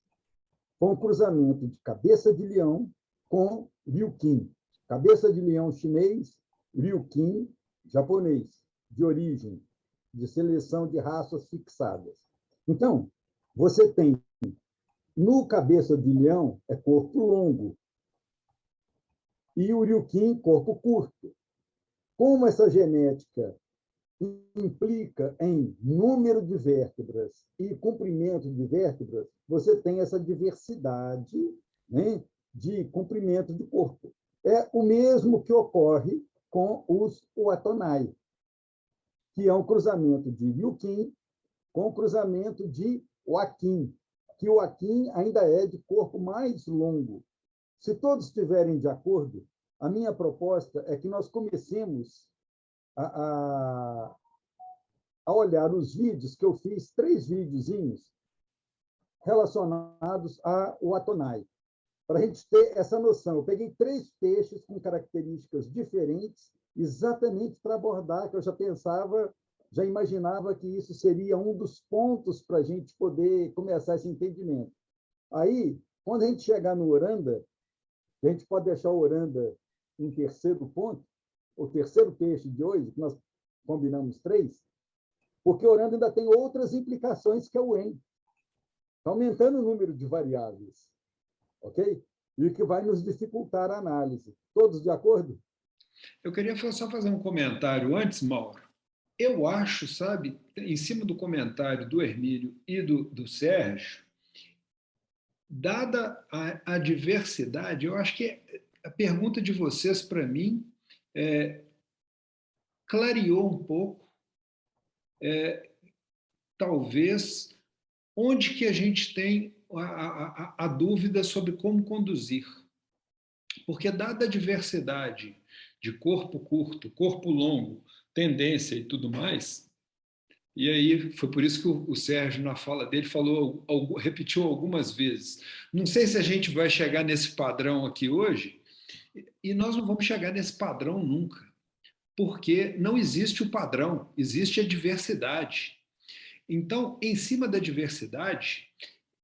Com o cruzamento de cabeça de leão com ryukin. Cabeça de leão chinês, ryukin japonês, de origem, de seleção de raças fixadas. Então, você tem, no cabeça de leão, é corpo longo, e o ryukin, corpo curto. Como essa genética implica em número de vértebras e comprimento de vértebras, você tem essa diversidade, né, de comprimento de corpo. É o mesmo que ocorre com os Uatonai, que é um cruzamento de Ryukin com o cruzamento de Wakin, que o Wakin ainda é de corpo mais longo. Se todos estiverem de acordo, a minha proposta é que nós comecemos a olhar os vídeos, que eu fiz 3 videozinhos relacionados ao Atonai, para a gente ter essa noção. Eu peguei 3 peixes com características diferentes, exatamente para abordar, que eu já pensava, já imaginava que isso seria um dos pontos para a gente poder começar esse entendimento. Aí, quando a gente chegar no Oranda, a gente pode deixar o Oranda em terceiro ponto, o terceiro peixe de hoje, que nós combinamos 3, porque o Oranda ainda tem outras implicações, que é o EN. Está aumentando o número de variáveis, ok? E que vai nos dificultar a análise. Todos de acordo? Eu queria só fazer um comentário antes, Mauro. Eu acho, sabe, em cima do comentário do Hermínio e do Sérgio, dada a diversidade, eu acho que a pergunta de vocês, para mim, clareou um pouco, talvez, onde que a gente tem a dúvida sobre como conduzir. Porque, dada a diversidade de corpo curto, corpo longo, tendência e tudo mais, e aí foi por isso que o Sérgio, na fala dele, repetiu algumas vezes. Não sei se a gente vai chegar nesse padrão aqui hoje, e nós não vamos chegar nesse padrão nunca, porque não existe o padrão, existe a diversidade. Então, em cima da diversidade,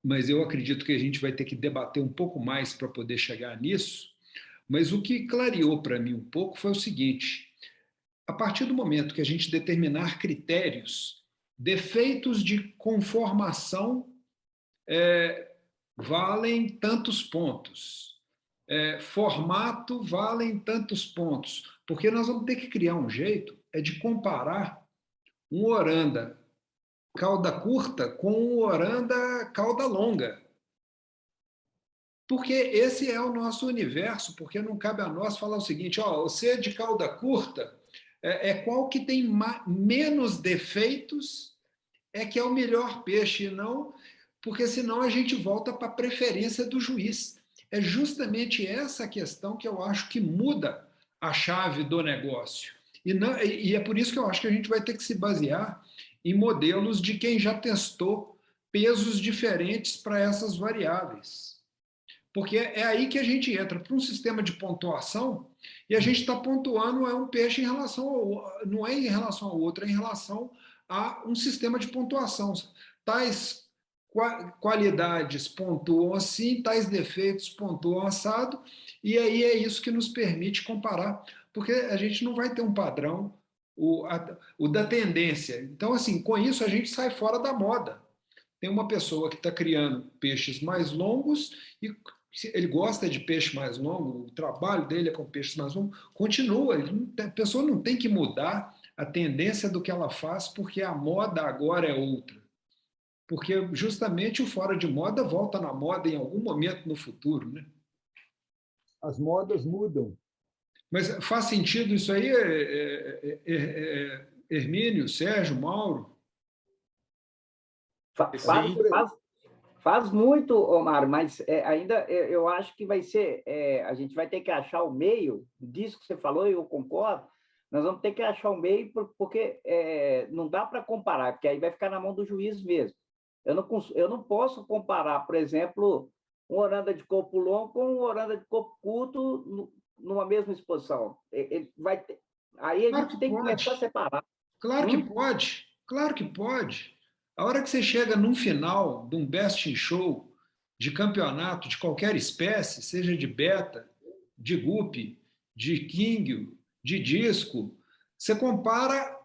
mas eu acredito que a gente vai ter que debater um pouco mais para poder chegar nisso, mas o que clareou para mim um pouco foi o seguinte: a partir do momento que a gente determinar critérios, defeitos de conformação valem tantos pontos, formato valem tantos pontos, porque nós vamos ter que criar um jeito de comparar um Oranda cauda curta com um Oranda cauda longa. Porque esse é o nosso universo, porque não cabe a nós falar o seguinte: você de cauda curta qual que tem menos defeitos que é o melhor peixe, não, porque senão a gente volta para a preferência do juiz. É justamente essa questão que eu acho que muda a chave do negócio. E é por isso que eu acho que a gente vai ter que se basear em modelos de quem já testou pesos diferentes para essas variáveis. Porque é aí que a gente entra para um sistema de pontuação e a gente está pontuando um peixe em relação ao, não é em relação ao outro, é em relação a um sistema de pontuação. Tais qualidades pontuam assim, tais defeitos pontuam assado, e aí é isso que nos permite comparar, porque a gente não vai ter um padrão, o da tendência. Então, assim, com isso a gente sai fora da moda. Tem uma pessoa que está criando peixes mais longos e ele gosta de peixe mais longo, o trabalho dele é com peixes mais longos, continua. A pessoa não tem que mudar a tendência do que ela faz porque a moda agora é outra. Porque justamente o fora de moda volta na moda em algum momento no futuro, né? As modas mudam. Mas faz sentido isso aí, Hermínio, Sérgio, Mauro? Faz muito, Omar, mas ainda eu acho que vai ser... a gente vai ter que achar o meio disso que você falou, e eu concordo. Nós vamos ter que achar o meio, porque não dá para comparar, porque aí vai ficar na mão do juiz mesmo. Eu não posso comparar, por exemplo, um Oranda de corpo longo com um Oranda de corpo curto numa mesma exposição. Ele vai ter... Aí a gente tem que começar a separar. Claro que pode, claro que pode. A hora que você chega num final de um best in show de campeonato de qualquer espécie, seja de beta, de guppy, de king, de disco, você compara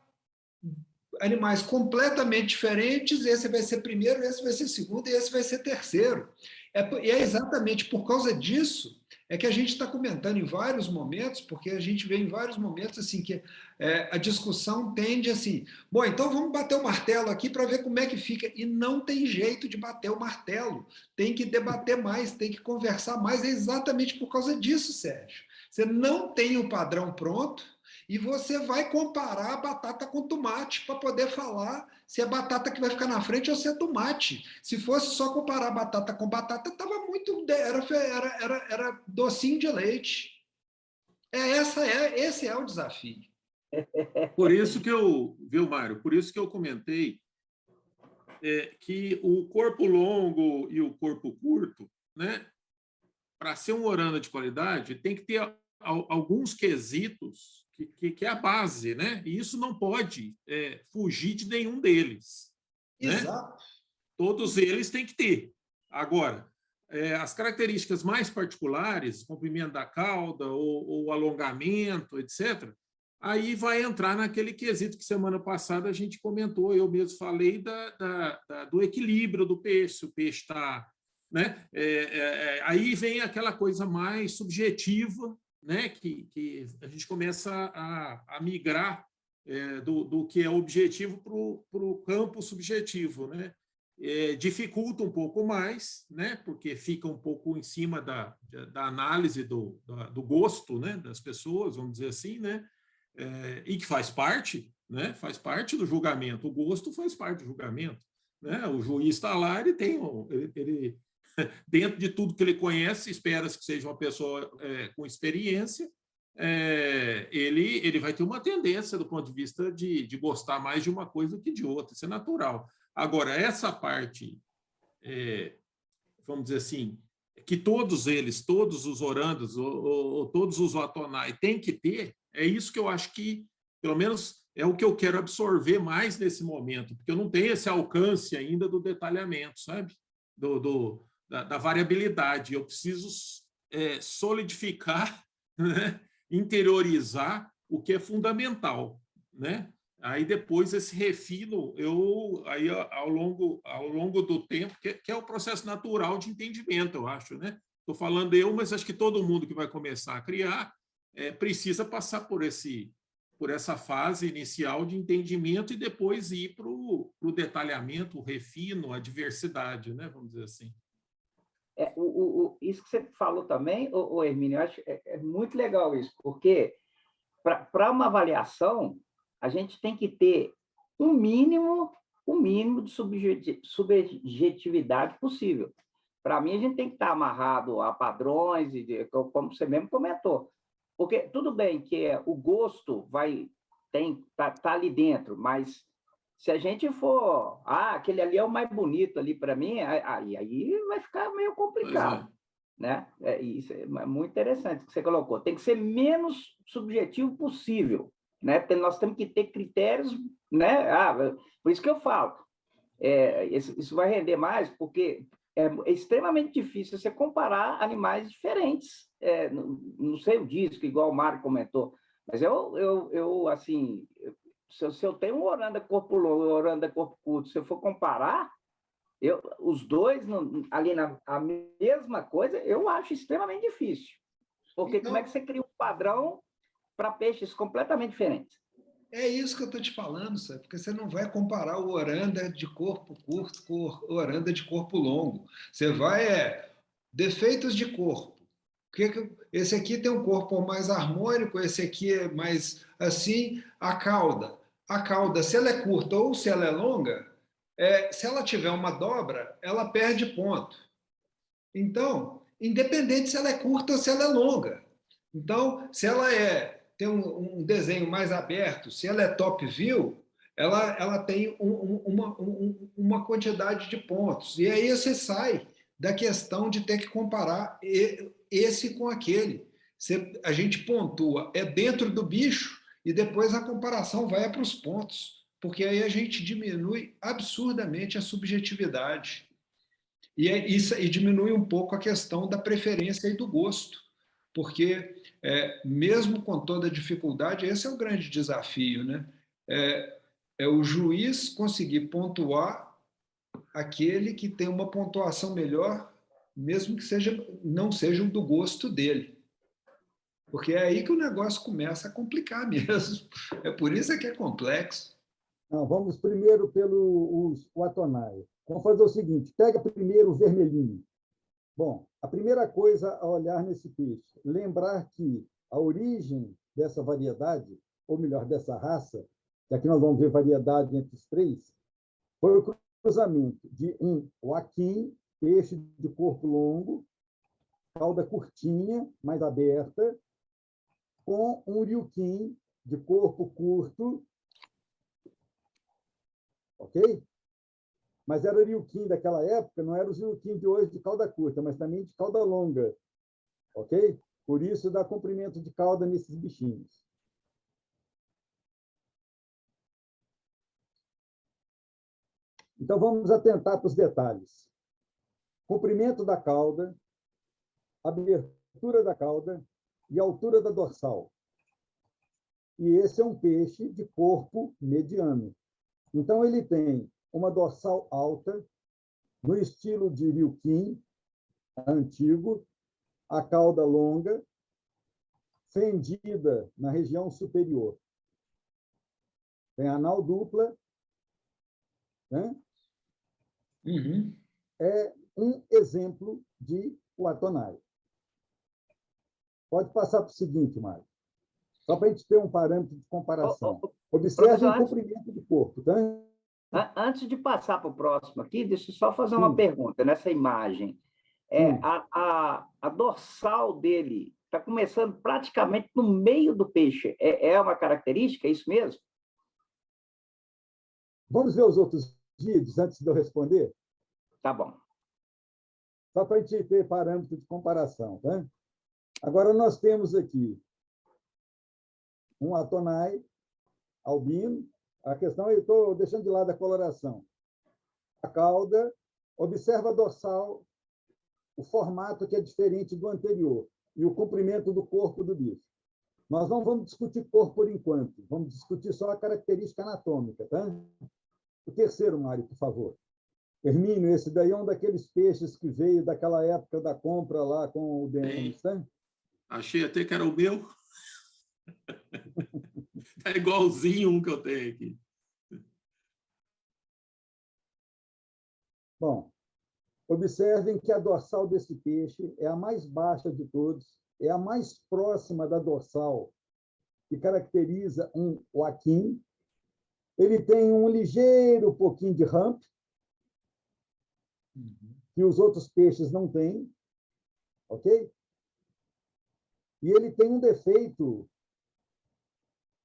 animais completamente diferentes, esse vai ser primeiro, esse vai ser segundo e esse vai ser terceiro. E é exatamente por causa disso é que a gente está comentando em vários momentos, porque a gente vê em vários momentos assim que a discussão tende assim, bom, então vamos bater o martelo aqui para ver como é que fica. E não tem jeito de bater o martelo. Tem que debater mais, tem que conversar mais. É exatamente por causa disso, Sérgio. Você não tem o padrão pronto e você vai comparar a batata com tomate para poder falar se é batata que vai ficar na frente ou se é tomate. Se fosse só comparar batata com batata, estava muito. Era docinho de leite. Esse é o desafio. Por isso que eu, viu, Mário? Por isso que eu comentei que o corpo longo e o corpo curto, né? Para ser um oranda de qualidade, tem que ter alguns quesitos que é a base, né? E isso não pode fugir de nenhum deles. Exato. Né? Todos eles têm que ter. Agora, as características mais particulares, comprimento da cauda ou alongamento, etc., aí vai entrar naquele quesito que semana passada a gente comentou, eu mesmo falei do equilíbrio do peixe, o peixe está... Né? Aí vem aquela coisa mais subjetiva, né? que a gente começa a migrar do que é objetivo para o campo subjetivo, né? Dificulta um pouco mais, né? Porque fica um pouco em cima da análise do gosto, né? Das pessoas, vamos dizer assim, né? E que faz parte, né? Faz parte do julgamento. O gosto faz parte do julgamento, né? O juiz está lá, ele tem ele dentro de tudo que ele conhece, espera-se que seja uma pessoa com experiência, ele vai ter uma tendência do ponto de vista de gostar mais de uma coisa do que de outra, isso é natural. Agora, essa parte, vamos dizer assim, que todos eles, todos os orandas ou todos os watonai têm que ter, é isso que eu acho que, pelo menos, é o que eu quero absorver mais nesse momento, porque eu não tenho esse alcance ainda do detalhamento, sabe? Da variabilidade. Eu preciso solidificar, né? Interiorizar o que é fundamental, né? Aí depois esse refino, aí ao longo do tempo, que é o processo natural de entendimento, eu acho, né? Estou falando mas acho que todo mundo que vai começar a criar precisa passar por essa fase inicial de entendimento e depois ir para o detalhamento, o refino, a diversidade, né? Vamos dizer assim. Isso que você falou também, Hermínio, eu acho muito legal isso, porque para uma avaliação, a gente tem que ter um mínimo de subjetividade possível. Para mim, a gente tem que estar amarrado a padrões, como você mesmo comentou. Porque tudo bem que o gosto tá ali dentro, mas se a gente for... aquele ali é o mais bonito ali para mim, aí vai ficar meio complicado. Né? Isso é muito interessante que você colocou. Tem que ser menos subjetivo possível. Né? Nós temos que ter critérios, né? Por isso que eu falo, isso vai render mais, porque é extremamente difícil você comparar animais diferentes. Não sei o disco, igual o Mário comentou, mas assim, se eu tenho um oranda corpo longo e um oranda corpo curto, se eu for comparar, os dois ali a mesma coisa, eu acho extremamente difícil. Porque então, como é que você cria um padrão para peixes completamente diferentes? É isso que eu estou te falando, sabe? Porque você não vai comparar o oranda de corpo curto com o oranda de corpo longo. Você vai defeitos de corpo. Esse aqui tem um corpo mais harmônico, esse aqui é mais assim. A cauda, se ela é curta ou se ela é longa, se ela tiver uma dobra, ela perde ponto. Então, independente se ela é curta ou se ela é longa. Então, se ela tem um desenho mais aberto, se ela é top view, ela tem uma quantidade de pontos. E aí você sai da questão de ter que comparar esse com aquele. A gente pontua, dentro do bicho, e depois a comparação vai para os pontos, porque aí a gente diminui absurdamente a subjetividade. E diminui um pouco a questão da preferência e do gosto, porque mesmo com toda a dificuldade, esse é o grande desafio, né? É o juiz conseguir pontuar aquele que tem uma pontuação melhor mesmo que não sejam do gosto dele. Porque é aí que o negócio começa a complicar mesmo. É por isso que é complexo. Não, vamos primeiro pelo o Atonai. Vamos fazer o seguinte: pega primeiro o vermelhinho. Bom, a primeira coisa a olhar nesse peixe, lembrar que a origem dessa variedade, ou melhor, dessa raça, que aqui nós vamos ver variedade entre os três, foi o cruzamento de um Joaquim, peixe de corpo longo, cauda curtinha, mais aberta, com um Ryukin de corpo curto, ok? Mas era o Ryukin daquela época, não era o Ryukin de hoje de cauda curta, mas também de cauda longa, ok? Por isso dá comprimento de cauda nesses bichinhos. Então vamos atentar para os detalhes. Comprimento da cauda, abertura da cauda e altura da dorsal. E esse é um peixe de corpo mediano. Então ele tem uma dorsal alta, no estilo de Ryukin, antigo, a cauda longa, fendida na região superior. Tem anal dupla, né? Uhum. É um exemplo de Watonai. Pode passar para o seguinte, Mário. Só para a gente ter um parâmetro de comparação. Observe o comprimento do corpo. Tá? Antes de passar para o próximo aqui, deixa eu só fazer uma pergunta nessa imagem. A dorsal dele está começando praticamente no meio do peixe. É uma característica, é isso mesmo? Vamos ver os outros vídeos antes de eu responder? Tá bom. Só para a gente ter parâmetro de comparação. Tá? Agora, nós temos aqui um Atonai albino. A questão, eu estou deixando de lado a coloração. A cauda, observa a dorsal, o formato que é diferente do anterior e o comprimento do corpo do bicho. Nós não vamos discutir corpo por enquanto, vamos discutir só a característica anatômica. Tá? O terceiro, Mário, por favor. Hermínio, esse daí é um daqueles peixes que veio daquela época da compra lá com o Denis, tá? Achei até que era o meu. É igualzinho um que eu tenho aqui. Bom, observem que a dorsal desse peixe é a mais baixa de todos, é a mais próxima da dorsal que caracteriza um Joaquim. Ele tem um ligeiro pouquinho de hump, que os outros peixes não têm, ok? E ele tem um defeito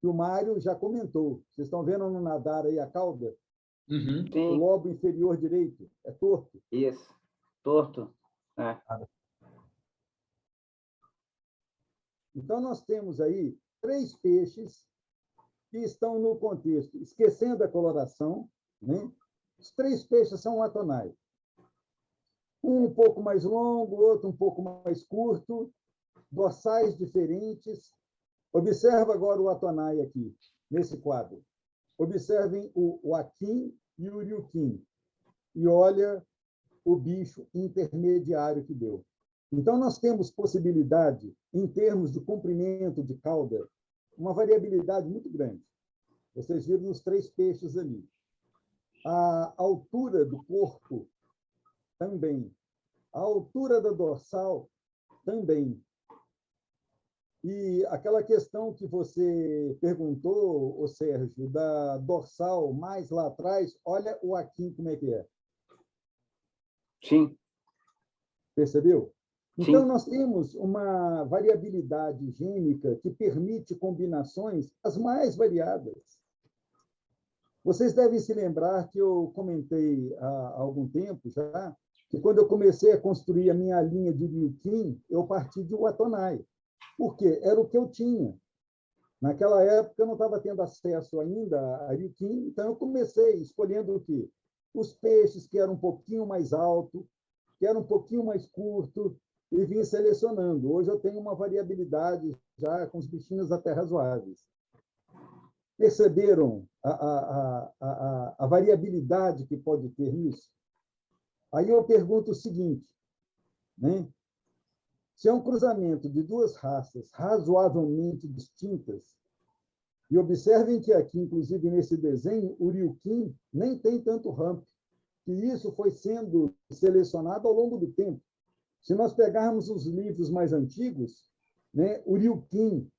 que o Mário já comentou. Vocês estão vendo no nadar aí a cauda? Uhum. O lobo inferior direito é torto. Isso, torto. É. Então, nós temos aí 3 peixes que estão no contexto, esquecendo a coloração, né? Os 3 peixes são Atonai. Um pouco mais longo, outro um pouco mais curto, dorsais diferentes. Observa agora o Atonai aqui, nesse quadro. Observem o Joaquim e o Ryukin. E olha o bicho intermediário que deu. Então, nós temos possibilidade, em termos de comprimento de cauda, uma variabilidade muito grande. Vocês viram nos 3 peixes ali. A altura do corpo também. A altura da dorsal também. E aquela questão que você perguntou, ô Sérgio, da dorsal mais lá atrás, olha o Joaquim como é que é. Sim. Percebeu? Então, Sim. nós temos uma variabilidade gênica que permite combinações as mais variadas. Vocês devem se lembrar que eu comentei há algum tempo já, que quando eu comecei a construir a minha linha de Ryukin, eu parti de Watonai. Por quê? Era o que eu tinha. Naquela época, eu não estava tendo acesso ainda a Ryukin, então eu comecei escolhendo o quê? Os peixes que eram um pouquinho mais alto, que eram um pouquinho mais curto, e vim selecionando. Hoje eu tenho uma variabilidade já com os bichinhos até razoáveis. Perceberam a variabilidade que pode ter nisso? Aí eu pergunto o seguinte: né? Se é um cruzamento de duas raças razoavelmente distintas, e observem que aqui, inclusive nesse desenho, o Ryukin nem tem tanto ramp, que isso foi sendo selecionado ao longo do tempo. Se nós pegarmos os livros mais antigos, né, o Ryukin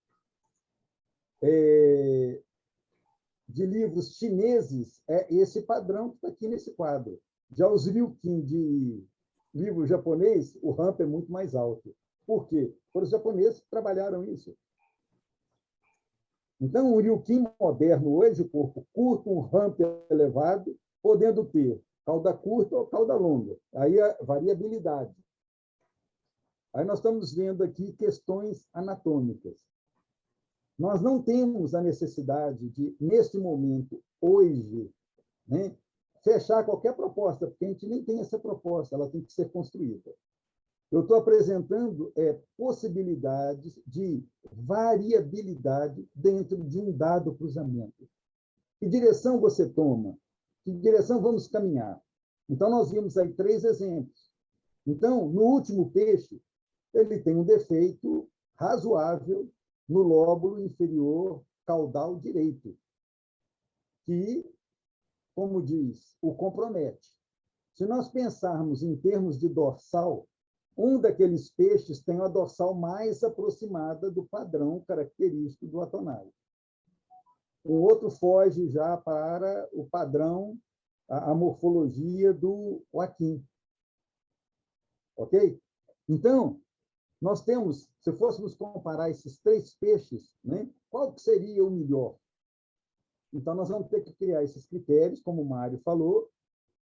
de livros chineses é esse padrão que está aqui nesse quadro. Já os Ryukin de livro japonês, o ramp é muito mais alto. Por quê? Porque os japoneses trabalharam isso. Então, o Ryukin moderno hoje, o corpo curto, um ramp elevado, podendo ter cauda curta ou cauda longa. Aí a variabilidade. Aí nós estamos vendo aqui questões anatômicas. Nós não temos a necessidade de, neste momento, hoje, né, fechar qualquer proposta, porque a gente nem tem essa proposta, ela tem que ser construída. Eu estou apresentando possibilidades de variabilidade dentro de um dado cruzamento. Que direção você toma? Que direção vamos caminhar? Então, nós vimos aí 3 exemplos. Então, no último peixe, ele tem um defeito razoável no lóbulo inferior caudal direito, que, como diz, o compromete. Se nós pensarmos em termos de dorsal, um daqueles peixes tem a dorsal mais aproximada do padrão característico do Atonai. O outro foge já para o padrão, a morfologia do Joaquim. Ok? Então, nós temos, se fôssemos comparar esses 3 peixes, né, qual que seria o melhor? Então, nós vamos ter que criar esses critérios, como o Mário falou,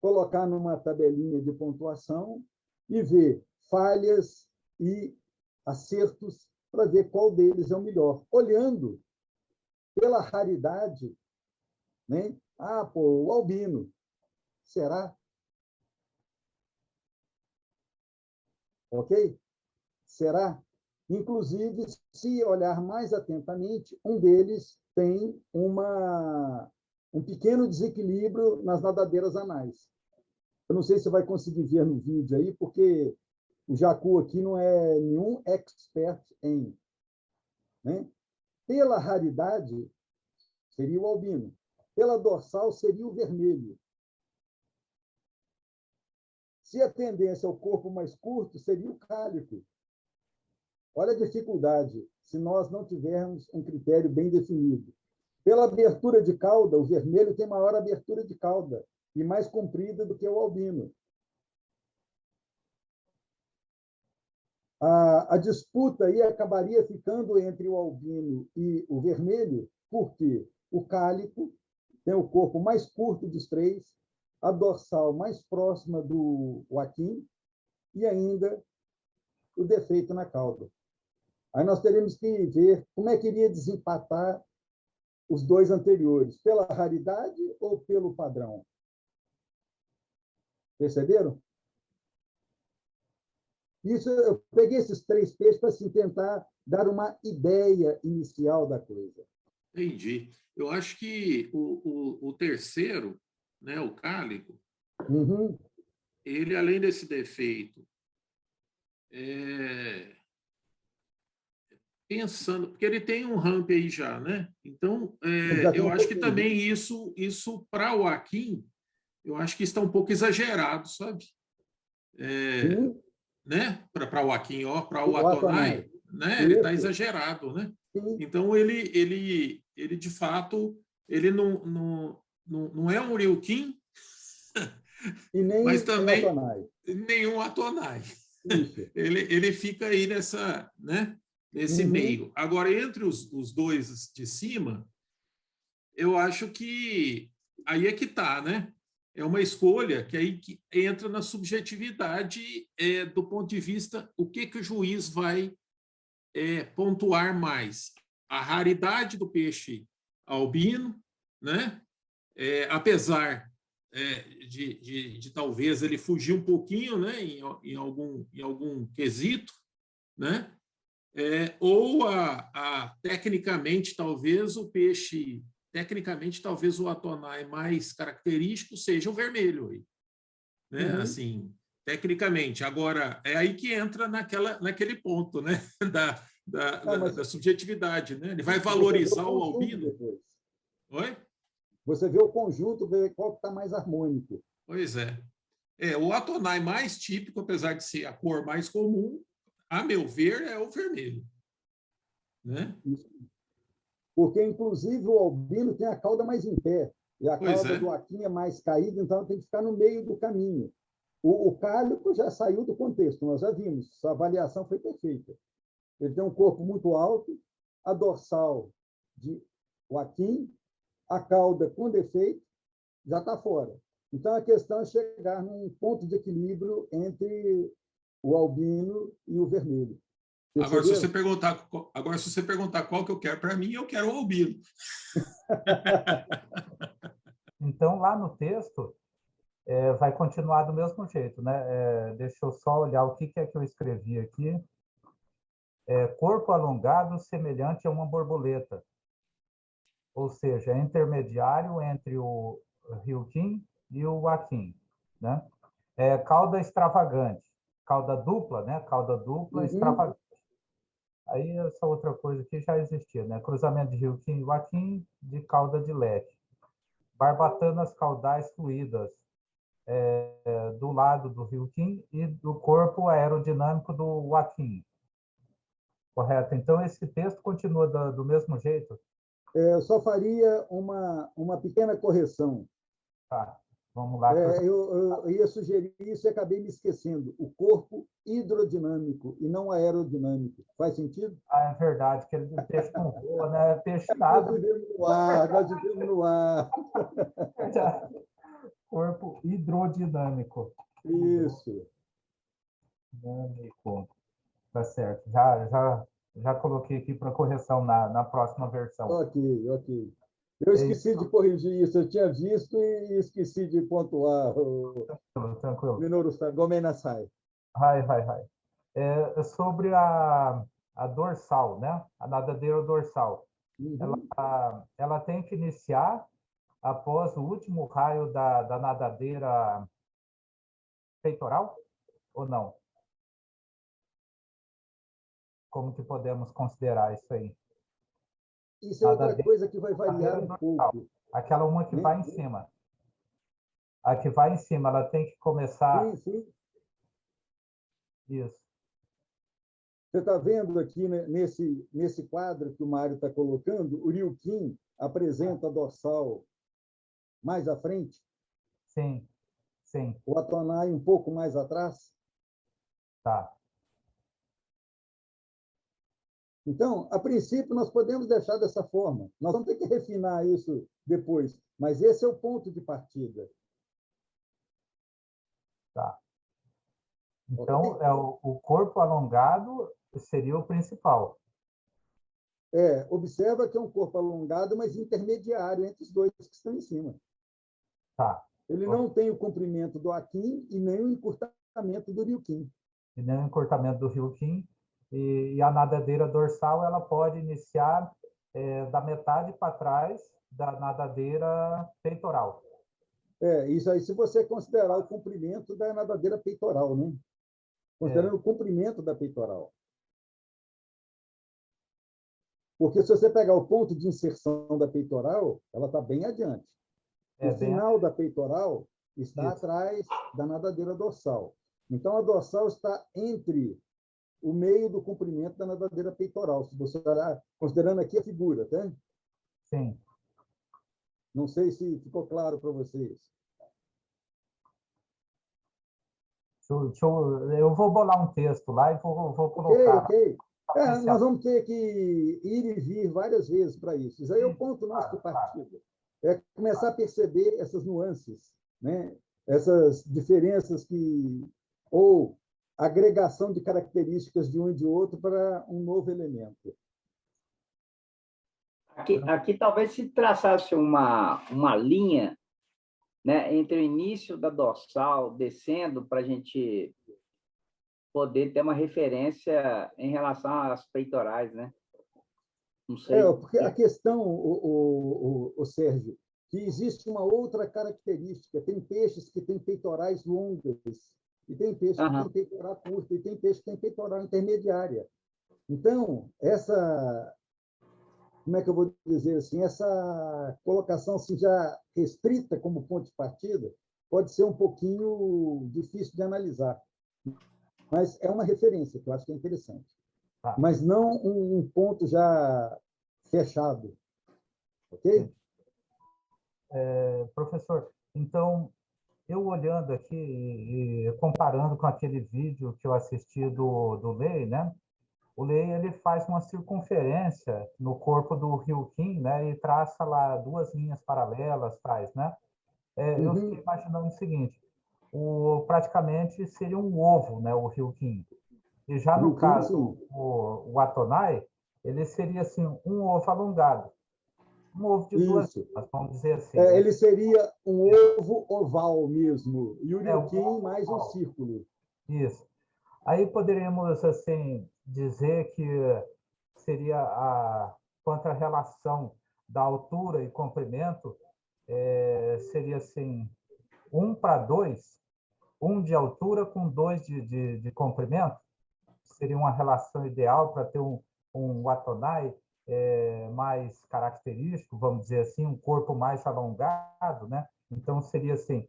colocar numa tabelinha de pontuação e ver falhas e acertos para ver qual deles é o melhor. Olhando pela raridade, né? O albino. Será? Ok? Será? Inclusive, se olhar mais atentamente, um deles tem um pequeno desequilíbrio nas nadadeiras anais. Eu não sei se você vai conseguir ver no vídeo aí, porque o Jacu aqui não é nenhum expert em. Né? Pela raridade, seria o albino. Pela dorsal, seria o vermelho. Se a tendência ao corpo mais curto, seria o cálico. Olha a dificuldade, se nós não tivermos um critério bem definido. Pela abertura de cauda, o vermelho tem maior abertura de cauda e mais comprida do que o albino. A disputa aí acabaria ficando entre o albino e o vermelho, porque o cálico tem o corpo mais curto dos 3, a dorsal mais próxima do Joaquim e ainda o defeito na cauda. Aí nós teríamos que ver como é que iria desempatar os 2 anteriores, pela raridade ou pelo padrão. Perceberam? Isso, eu peguei esses 3 peixes para assim, tentar dar uma ideia inicial da coisa. Entendi. Eu acho que o terceiro, né, o cálico, ele, além desse defeito, pensando, porque ele tem um ramp aí já, né? Então, eu acho que também isso para o Joaquim, eu acho que está um pouco exagerado, sabe? Né? Para o Joaquim, para o Atonai, né? Ele está exagerado, né? Sim. Então, ele de fato, ele não é um Ryukin, e nem mas também nenhum Atonai. Ele fica aí nessa, né? Nesse meio. Agora, entre os 2 de cima, eu acho que aí é que está, né? É uma escolha que aí que entra na subjetividade do ponto de vista o que o juiz vai pontuar mais. A raridade do peixe albino, né? Apesar de talvez ele fugir um pouquinho, né? em algum quesito, né? Ou tecnicamente, talvez o peixe, tecnicamente, talvez o Atonai mais característico seja o vermelho aí, né? Assim, tecnicamente. Agora, é aí que entra naquele ponto, né? Da subjetividade, né? Ele vai valorizar o albino. Depois. Oi? Você vê o conjunto, vê qual está mais harmônico. Pois é. O Atonai mais típico, apesar de ser a cor mais comum, a meu ver, é o vermelho. Né? Porque, inclusive, o albino tem a cauda mais em pé, e a Pois cauda do aquim é mais caída, então tem que ficar no meio do caminho. O cálico já saiu do contexto, nós já vimos, a avaliação foi perfeita. Ele tem um corpo muito alto, a dorsal de Joaquim, a cauda com defeito, já está fora. Então, a questão é chegar num ponto de equilíbrio entre o albino e o vermelho. Agora, se você perguntar qual que eu quero, para mim, eu quero o albino. Então, lá no texto, vai continuar do mesmo jeito, né? Deixa eu só olhar o que é que eu escrevi aqui. Corpo alongado semelhante a uma borboleta, ou seja, é intermediário entre o Ryukin e o Joaquim, né? Cauda extravagante, cauda dupla, né? Cauda dupla extravagante. Aí essa outra coisa aqui já existia, né? Cruzamento de Ryukin e Joaquim de cauda de leque. Barbatanas caudais fluídas do lado do Ryukin e do corpo aerodinâmico do Joaquim. Correto? Então, esse texto continua do mesmo jeito? Eu só faria uma pequena correção. Tá, vamos lá. Eu ia sugerir isso e acabei me esquecendo. O corpo hidrodinâmico e não aerodinâmico. Faz sentido? É verdade, que o peixe não voa, né? Peixe nada. Nós vivemos no ar, nós vivemos no ar. Corpo hidrodinâmico. Isso. Dinâmico. Tá certo. Já coloquei aqui para correção na próxima versão. Ok. Eu esqueci de corrigir isso. Eu tinha visto e esqueci de pontuar. Tranquilo. Minoru Gomenasai. Vai. Sobre a dorsal, né? A nadadeira dorsal. Ela tem que iniciar após o último raio da nadadeira peitoral ou não? Como que podemos considerar isso aí? Isso é outra coisa que vai variar um pouco. Aquela uma que vai em cima. A que vai em cima, ela tem que começar... Sim. Isso. Você está vendo aqui, né, nesse quadro que o Mário está colocando, o Ryukin apresenta a dorsal mais à frente? Sim. O Atonai um pouco mais atrás? Tá. Então, a princípio, nós podemos deixar dessa forma. Nós vamos ter que refinar isso depois, mas esse é o ponto de partida. Tá. Então, o corpo alongado seria o principal. Observa que é um corpo alongado, mas intermediário entre os dois que estão em cima. Tá. Ele não tem o comprimento do Akin e nem o encurtamento do Ryukin. E nem o encurtamento do Ryukin. E a nadadeira dorsal ela pode iniciar da metade para trás da nadadeira peitoral. Isso aí se você considerar o comprimento da nadadeira peitoral, né? Considerando o comprimento da peitoral. Porque se você pegar o ponto de inserção da peitoral, ela está bem adiante. O final da peitoral está atrás da nadadeira dorsal. Então, a dorsal está entre o meio do comprimento da nadadeira peitoral, se você olhar, considerando aqui a figura, tá? Sim. Não sei se ficou claro para vocês. Eu vou bolar um texto lá e vou colocar. Ok. Nós vamos ter que ir e vir várias vezes para isso. Isso aí é o ponto nosso de partida. É começar a perceber essas nuances, né? Essas diferenças ou agregação de características de um e de outro para um novo elemento. Aqui talvez se traçasse uma linha, né, entre o início da dorsal descendo para a gente poder ter uma referência em relação às peitorais, né? Não sei. Porque a questão, o Sérgio, que existe uma outra característica. Tem peixes que têm peitorais longas e tem peixe que tem peitoral curto, e tem peixe que tem peitoral intermediária. Então, como é que eu vou dizer assim, essa colocação assim, já restrita como ponto de partida pode ser um pouquinho difícil de analisar, mas é uma referência que eu acho que é interessante, mas não um ponto já fechado, ok? Professor, então, eu olhando aqui e comparando com aquele vídeo que eu assisti do Lei, né? O Lei ele faz uma circunferência no corpo do rio Quim, né? E traça lá 2 linhas paralelas, faz, né? Eu fiquei imaginando o seguinte: praticamente seria um ovo, né? O rio Quim. E já no caso o Atonai, ele seria assim um ovo alongado, um ovo de 2 linhas, vamos dizer assim. Né? Ele seria um ovo oval mesmo, e o Ryukin mais um círculo. Isso. Aí poderíamos assim dizer que seria quanto à relação da altura e comprimento, seria assim 1:2, 1 de altura com 2 de comprimento, seria uma relação ideal para ter um Atonai mais característico, vamos dizer assim, um corpo mais alongado, né? Então seria assim,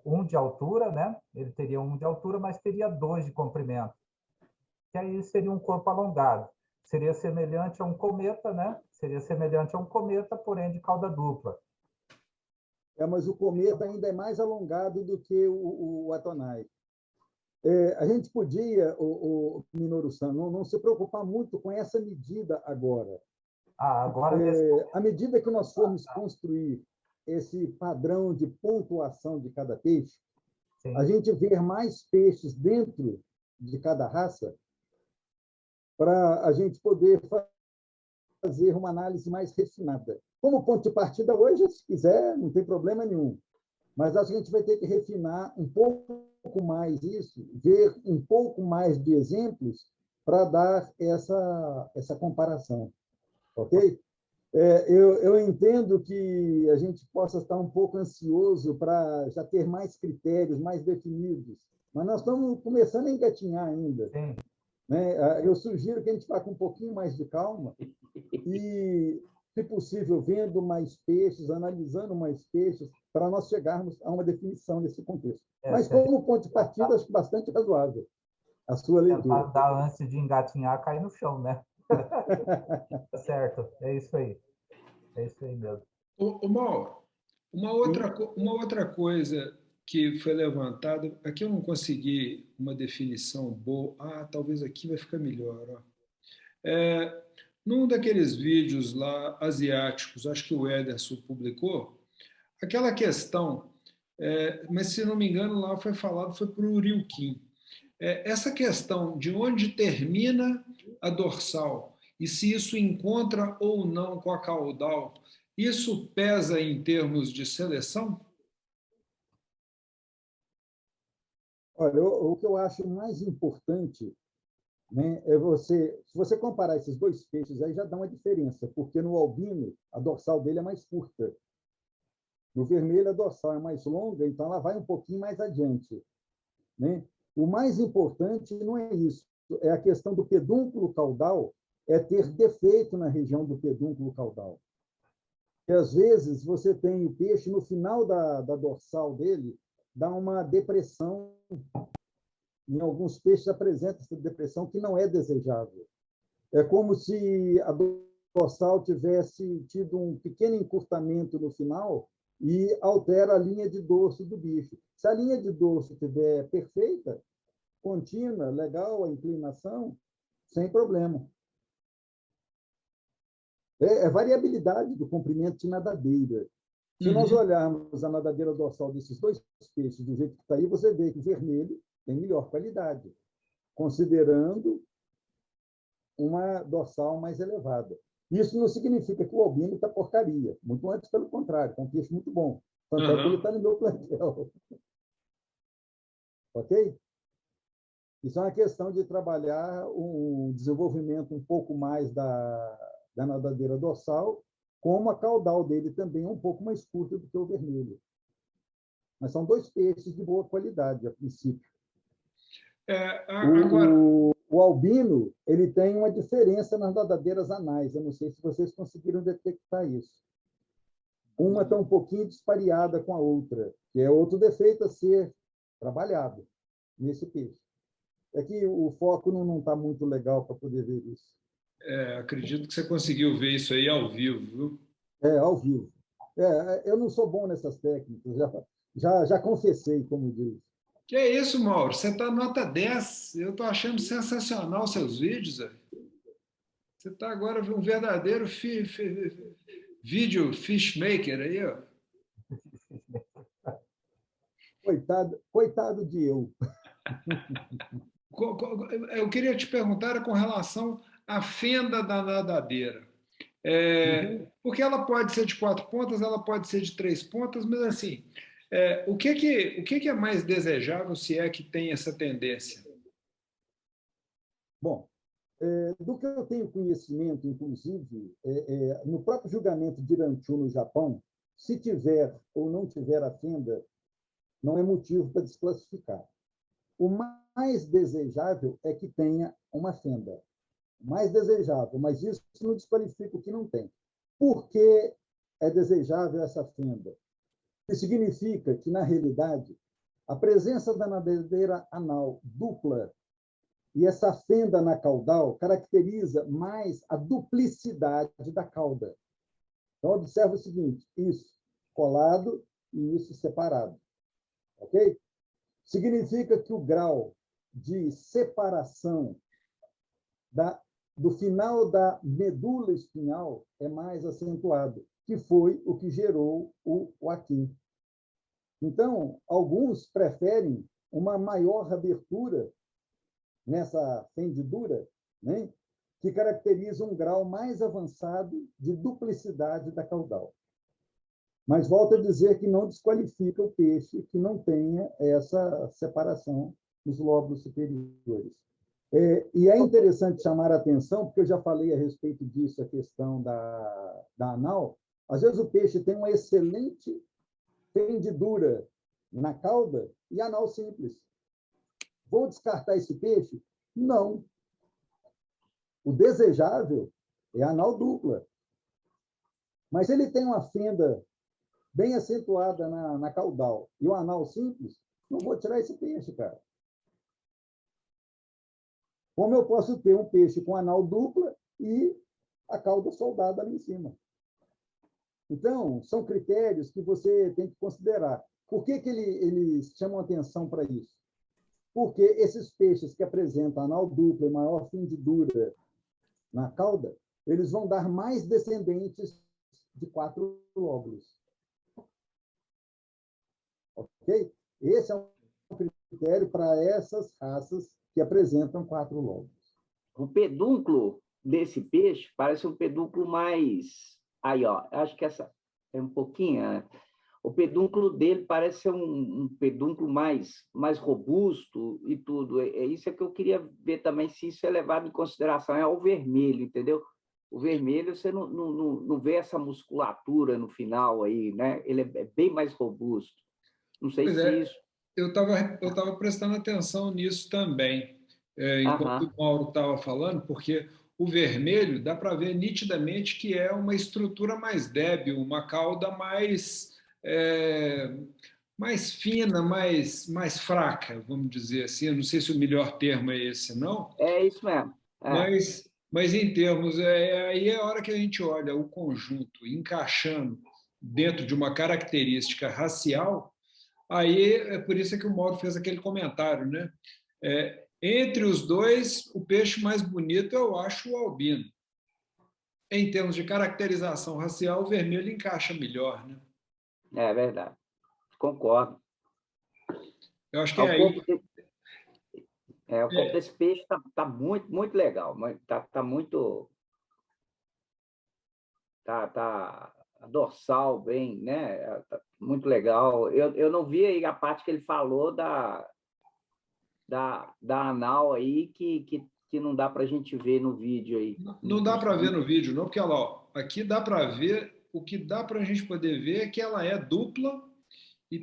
1 de altura, né? Ele teria 1 de altura, mas teria 2 de comprimento. Que aí seria um corpo alongado. Seria semelhante a um cometa, né? Seria semelhante a um cometa, porém de cauda dupla. Mas o cometa ainda é mais alongado do que o Atonai. A gente podia, o Minoru-san, não se preocupar muito com essa medida agora. Agora à medida que nós formos construir esse padrão de pontuação de cada peixe, sim, a gente ver mais peixes dentro de cada raça para a gente poder fazer uma análise mais refinada. Como ponto de partida hoje, se quiser, não tem problema nenhum. Mas acho que a gente vai ter que refinar um pouco mais isso, ver um pouco mais de exemplos para dar essa comparação. Ok? Eu entendo que a gente possa estar um pouco ansioso para já ter mais critérios, mais definidos, mas nós estamos começando a engatinhar ainda. Sim. Né? Eu sugiro que a gente vá com um pouquinho mais de calma e, se possível, vendo mais peixes, analisando mais peixes, para nós chegarmos a uma definição desse contexto. Mas, como ponto de partida, acho bastante razoável a sua leitura. Dar antes de engatinhar, cair no chão, né? Certo, é isso aí. É isso aí mesmo. Mauro, uma outra coisa que foi levantada, aqui eu não consegui uma definição boa. Talvez aqui vai ficar melhor. Num daqueles vídeos lá asiáticos, acho que o Ederson publicou, aquela questão, mas se não me engano lá foi para o Ryukin. Essa questão de onde termina a dorsal e se isso encontra ou não com a caudal, isso pesa em termos de seleção? Olha, o que eu acho mais importante, né, se você comparar esses 2 peixes, aí já dá uma diferença, porque no albino a dorsal dele é mais curta. No vermelho a dorsal é mais longa, então ela vai um pouquinho mais adiante. Né? O mais importante não é isso, é a questão do pedúnculo caudal, ter defeito na região do pedúnculo caudal. E, às vezes, você tem o peixe, no final da dorsal dele, dá uma depressão. Em alguns peixes apresenta essa depressão que não é desejável. É como se a dorsal tivesse tido um pequeno encurtamento no final e altera a linha de dorso do bicho. Se a linha de dorso estiver perfeita, contínua, legal, a inclinação, sem problema. Variabilidade do comprimento de nadadeira. Se nós olharmos a nadadeira dorsal desses 2 peixes do jeito que está aí, você vê que o vermelho tem melhor qualidade, considerando uma dorsal mais elevada. Isso não significa que o albino está porcaria, muito antes, pelo contrário, é um peixe muito bom. Tanto é que ele está no meu plantel. Ok? Isso é uma questão de trabalhar um desenvolvimento um pouco mais da nadadeira dorsal, como a caudal dele também é um pouco mais curta do que o vermelho. Mas são 2 peixes de boa qualidade, a princípio. Agora, O albino, ele tem uma diferença nas nadadeiras anais. Eu não sei se vocês conseguiram detectar isso. Uma está um pouquinho dispareada com a outra, que é outro defeito a ser trabalhado nesse peixe. É que o foco não está muito legal para poder ver isso. acredito que você conseguiu ver isso aí ao vivo, viu? Ao vivo. Eu não sou bom nessas técnicas, já confessei, como diz. Que é isso, Mauro? Você está nota 10. Eu estou achando sensacional os seus vídeos. Véio. Você está agora um verdadeiro vídeo fishmaker aí, ó. Coitado de eu. Eu queria te perguntar com relação à fenda da nadadeira. Porque ela pode ser de 4 pontas, ela pode ser de 3 pontas, mas assim, o que é mais desejável se é que tem essa tendência? Bom, do que eu tenho conhecimento, inclusive, no próprio julgamento de Iranchu, no Japão, se tiver ou não tiver a fenda, não é motivo para desclassificar. O mais desejável é que tenha uma fenda. O mais desejável, mas isso não desqualifica o que não tem. Por que é desejável essa fenda? Isso significa que, na realidade, a presença da nadadeira anal dupla e essa fenda na caudal caracteriza mais a duplicidade da cauda. Então, observa o seguinte, isso colado e isso separado. Ok? Significa que o grau de separação do final da medula espinhal é mais acentuado, que foi o que gerou o aquim. Então, alguns preferem uma maior abertura nessa fendidura, né, que caracteriza um grau mais avançado de duplicidade da caudal. Mas volto a dizer que não desqualifica o peixe que não tenha essa separação nos lóbulos superiores. E é interessante chamar a atenção, porque eu já falei a respeito disso, a questão da anal. Às vezes o peixe tem uma excelente fendidura na cauda e anal simples. Vou descartar esse peixe? Não. O desejável é anal dupla. Mas ele tem uma fenda bem acentuada na caudal e o anal simples, não vou tirar esse peixe, cara. Como eu posso ter um peixe com anal dupla e a cauda soldada ali em cima? Então, são critérios que você tem que considerar. Por que eles chamam atenção para isso? Porque esses peixes que apresentam anal dupla e maior fendidura na cauda, eles vão dar mais descendentes de 4 lóbulos. Ok? Esse é um critério para essas raças que apresentam 4 lóbulos. O pedúnculo desse peixe parece um pedúnculo mais... Aí, ó, acho que essa é um pouquinho... O pedúnculo dele parece ser um pedúnculo mais robusto e tudo. Isso que eu queria ver também, se isso é levado em consideração, é o vermelho, entendeu? O vermelho, você não vê essa musculatura no final aí, né? Ele é bem mais robusto. Não sei se isso... Eu estava prestando atenção nisso também, enquanto o Mauro estava falando, porque o vermelho dá para ver nitidamente que é uma estrutura mais débil, uma cauda mais fina, mais fraca, vamos dizer assim. Eu não sei se o melhor termo é esse, não? É isso mesmo. Mas em termos, aí é a hora que a gente olha o conjunto encaixando dentro de uma característica racial. Aí é por isso que o Mauro fez aquele comentário, né? Entre os dois, o peixe mais bonito eu acho o albino. Em termos de caracterização racial, o vermelho encaixa melhor, né? É verdade. Concordo. Eu acho que é aí. O corpo desse peixe está muito, muito legal. Está muito... Tá dorsal bem, né? Tá muito legal. Eu não vi aí a parte que ele falou da anal aí, que não dá para a gente ver no vídeo aí. Não dá para ver no vídeo, não, porque olha lá, ó, aqui dá para ver, o que dá para a gente poder ver é que ela é dupla e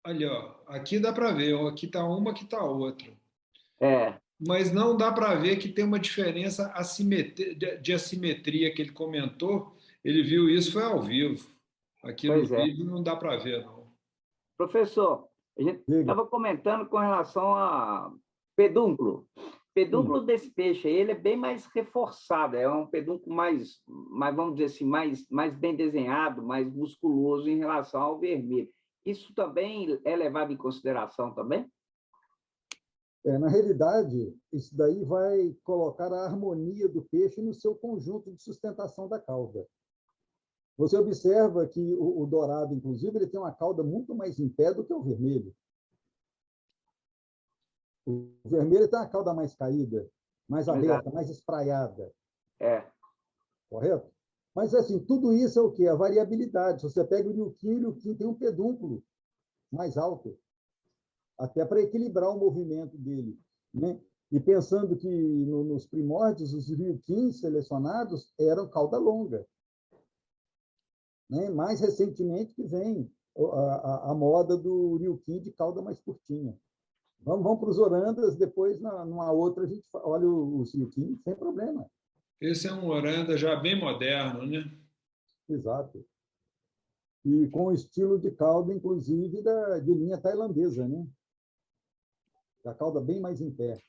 Ali, ó, aqui dá para ver, ó, aqui está uma, aqui está outra. É, Mas não dá para ver que tem uma diferença de assimetria que ele comentou. Ele viu isso, foi ao vivo. Aqui no pois é. vídeo não dá para ver, não. Professor, a gente Diga. estava comentando com relação a pedúnculo. Sim. Pedúnculo desse peixe aí, ele é bem mais reforçado, é um pedúnculo mais vamos dizer assim, mais bem desenhado, mais musculoso em relação ao vermelho. Isso também é levado em consideração também? Na realidade, isso daí vai colocar a harmonia do peixe no seu conjunto de sustentação da cauda. Você observa que o dourado, inclusive, ele tem uma cauda muito mais em pé do que o vermelho. O vermelho tem uma cauda mais caída, mais aberta, mais espraiada, É, correto? Mas, assim, tudo isso é o quê? A variabilidade. Se você pega o liuquim tem um pedúnculo mais alto, até para equilibrar o movimento dele, né? E pensando que nos primórdios, os liuquins selecionados eram cauda longa, né? Mais recentemente que vem a moda do liuquim de cauda mais curtinha. Vamos para os orandas, depois, numa outra, a gente olha os liuquins, sem problema. Esse é um oranda já bem moderno, né? Exato. E com o estilo de cauda, inclusive, de linha tailandesa, né? A cauda bem mais em pé.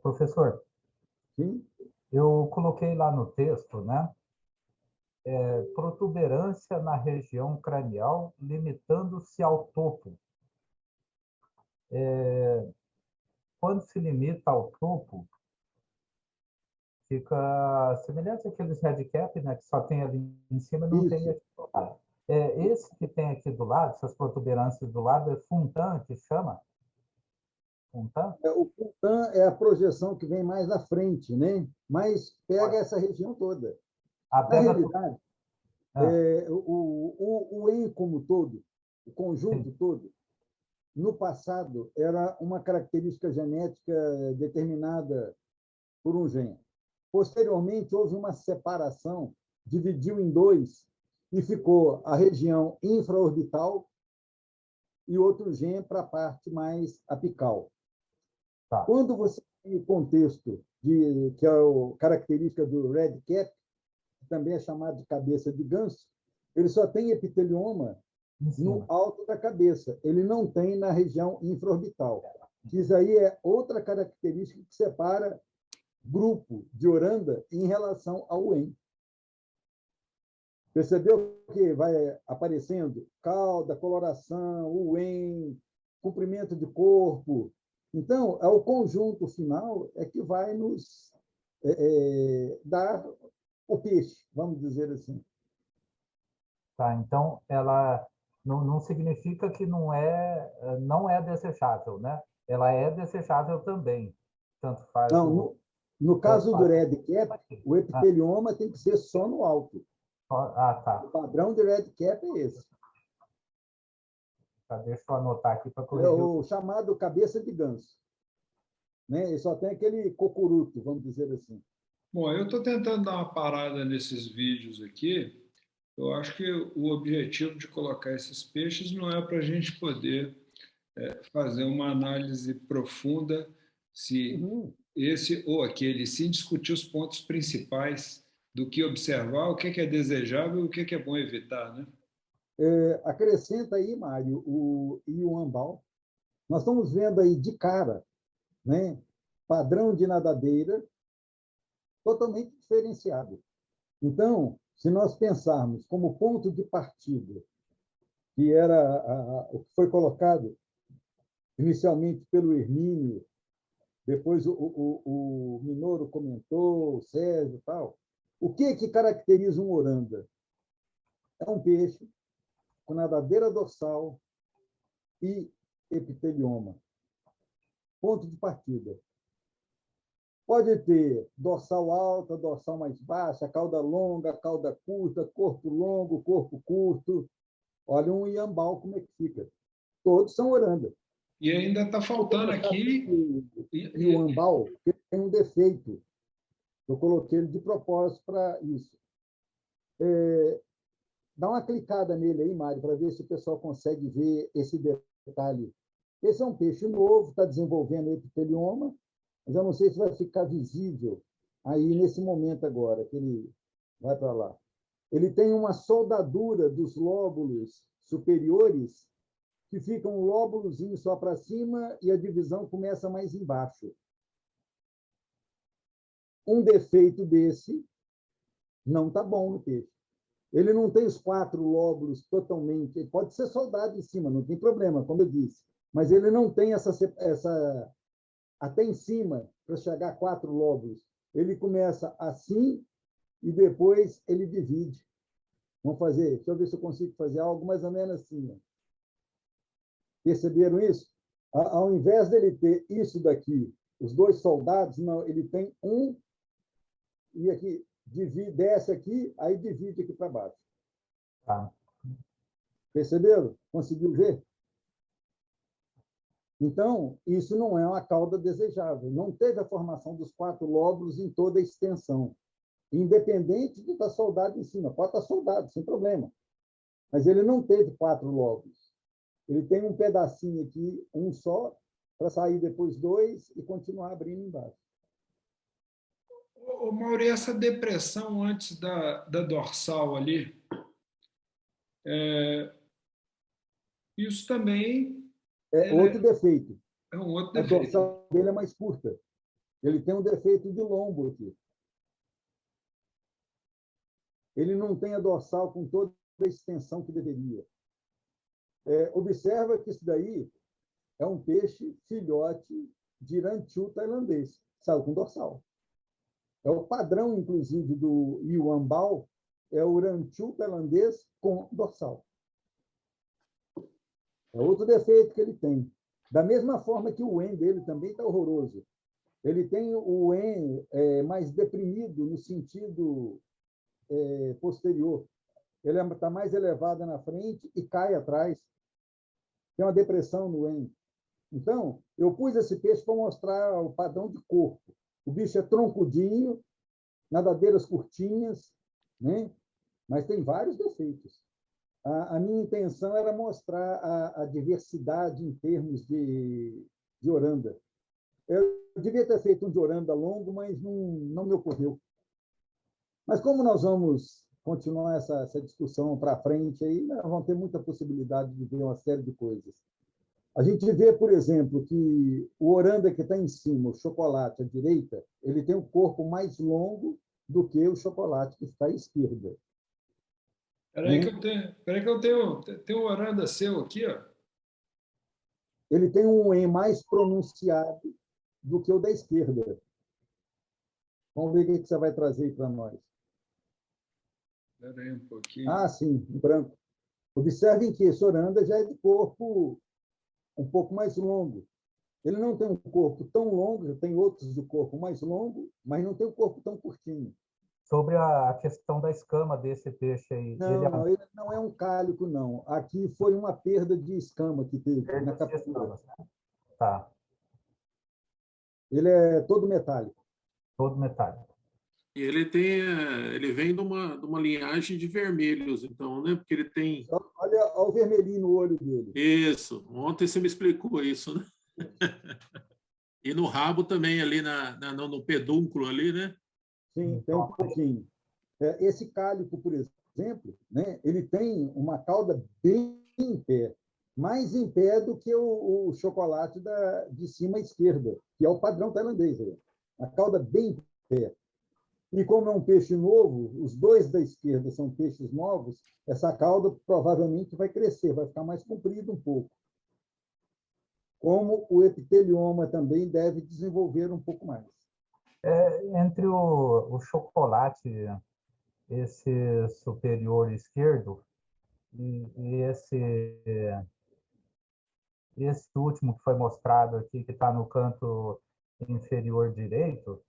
Professor, Sim? eu coloquei lá no texto, né? Protuberância na região cranial, limitando-se ao topo. Quando se limita ao topo, fica semelhante àqueles headcap, né, que só tem ali em cima e não tem Isso. aqui do lado. Esse que tem aqui do lado, essas protuberâncias do lado, é funtan, que chama? Funtan? O puntan é a projeção que vem mais na frente, né? Mas pega essa região toda. A Na pega realidade, ah, o em como todo, o sim, conjunto todo, no passado era uma característica genética determinada por um gene. Posteriormente, houve uma separação, dividiu em dois e ficou a região infraorbital e outro gene para a parte mais apical. tá. Quando você tem o contexto que é a característica do red cap, que também é chamado de cabeça de ganso, ele só tem epitelioma no alto da cabeça, ele não tem na região infraorbital. Isso aí é outra característica que separa grupo de oranda em relação ao UEM. Percebeu que vai aparecendo cauda, coloração, UEM, comprimento de corpo. Então, é o conjunto final que vai nos dar o peixe, vamos dizer assim. Tá, então, ela não significa que não é desejável, né? Ela é desejável também. Tanto faz Não, no caso do red cap, o epitelioma tem que ser só no alto. tá. O padrão de red cap é esse. Tá, deixa eu anotar aqui para É corrigir. o chamado cabeça de ganso. Né? E só tem aquele cocuruto, vamos dizer assim. Bom, eu estou tentando dar uma parada nesses vídeos aqui. Eu acho que o objetivo de colocar esses peixes não é para a gente poder fazer uma análise profunda se esse ou aquele, sim discutir os pontos principais do que observar, o que é desejável e o que é bom evitar, né? Acrescenta aí, Mário, o Iuambal. Nós estamos vendo aí de cara, né, padrão de nadadeira totalmente diferenciado. Então, se nós pensarmos como ponto de partida, que era o que foi colocado inicialmente pelo Hermínio, depois o Minoro comentou, o Sérgio e tal, o que caracteriza um oranda? É um peixe com nadadeira dorsal e epitelioma. Ponto de partida. Pode ter dorsal alta, dorsal mais baixa, cauda longa, cauda curta, corpo longo, corpo curto. Olha um iambal como é que fica. Todos são oranda. E ainda está faltando aqui... E o ambal tem um defeito. Eu coloquei ele de propósito para isso. Dá uma clicada nele aí, Mário, para ver se o pessoal consegue ver esse detalhe. Esse é um peixe novo, está desenvolvendo epitelioma, mas eu não sei se vai ficar visível aí nesse momento agora, que ele vai para lá. Ele tem uma soldadura dos lóbulos superiores, que fica um lóbulozinho só para cima e a divisão começa mais embaixo. Um defeito desse não está bom no peixe. Ele não tem os 4 lóbulos totalmente, pode ser soldado em cima, não tem problema, como eu disse, mas ele não tem essa até em cima, para chegar a 4 lóbulos. Ele começa assim e depois ele divide. Vamos fazer, deixa eu ver se eu consigo fazer algo mais ou menos assim. Ó. Perceberam isso? Ao invés dele ter isso daqui, os 2 soldados, não, ele tem um e aqui desce aqui, aí divide aqui para baixo. Tá. Perceberam? Conseguiu ver? Então, isso não é uma cauda desejável. Não teve a formação dos 4 lóbulos em toda a extensão. Independente de estar soldado em cima. Pode estar soldado, sem problema. Mas ele não teve 4 lóbulos. Ele tem um pedacinho aqui, um só, para sair depois 2 e continuar abrindo embaixo. Ô, Mauri, essa depressão antes da dorsal ali, isso também Outro defeito. é um outro A defeito. dorsal dele é mais curta. Ele tem um defeito de lombo aqui. Ele não tem a dorsal com toda a extensão que deveria. Observa que isso daí é um peixe filhote de Irantiu tailandês. Saiu com dorsal. É o padrão, inclusive, do Iuambao, é o Irantiu tailandês com dorsal. É outro defeito que ele tem. Da mesma forma que o Wen dele também está horroroso. Ele tem o Wen mais deprimido no sentido posterior. Ele está mais elevado na frente e cai atrás. Tem uma depressão no Wen. Então, eu pus esse peixe para mostrar o padrão de corpo. O bicho é troncudinho, nadadeiras curtinhas, né? Mas tem vários defeitos. A minha intenção era mostrar a diversidade em termos de oranda. Eu devia ter feito um de oranda longo, mas não me ocorreu. Mas como nós vamos continuar essa discussão para frente, aí nós vamos ter muita possibilidade de ver uma série de coisas. A gente vê, por exemplo, que o oranda que está em cima, o chocolate à direita, ele tem um corpo mais longo do que o chocolate que está à esquerda. Peraí que eu tenho um oranda seu aqui, ó. Ele tem um E mais pronunciado do que o da esquerda. Vamos ver o que você vai trazer para nós. Peraí um pouquinho. Ah, sim, em branco. Observem que esse oranda já é de corpo um pouco mais longo. Ele não tem um corpo tão longo, tem outros de corpo mais longo, mas não tem um corpo tão curtinho. Sobre a questão da escama desse peixe aí. Não, ele não é um cálico, não. Aqui foi uma perda de escama que teve na captura. Né? Tá. Ele é todo metálico. Todo metálico. E ele vem de uma linhagem de vermelhos, então, né? Porque ele tem... Olha o vermelhinho no olho dele. Isso. Ontem você me explicou isso, né? E no rabo também, ali no pedúnculo ali, né? Sim, tem um pouquinho. Esse cálico, por exemplo, né, ele tem uma cauda bem em pé, mais em pé do que o chocolate de cima à esquerda, que é o padrão tailandês. A cauda bem em pé. E como é um peixe novo, os 2 da esquerda são peixes novos, essa cauda provavelmente vai crescer, vai ficar mais comprida um pouco. Como o epitelioma também deve desenvolver um pouco mais. Entre o chocolate, esse superior esquerdo, e esse último que foi mostrado aqui, que está no canto inferior direito,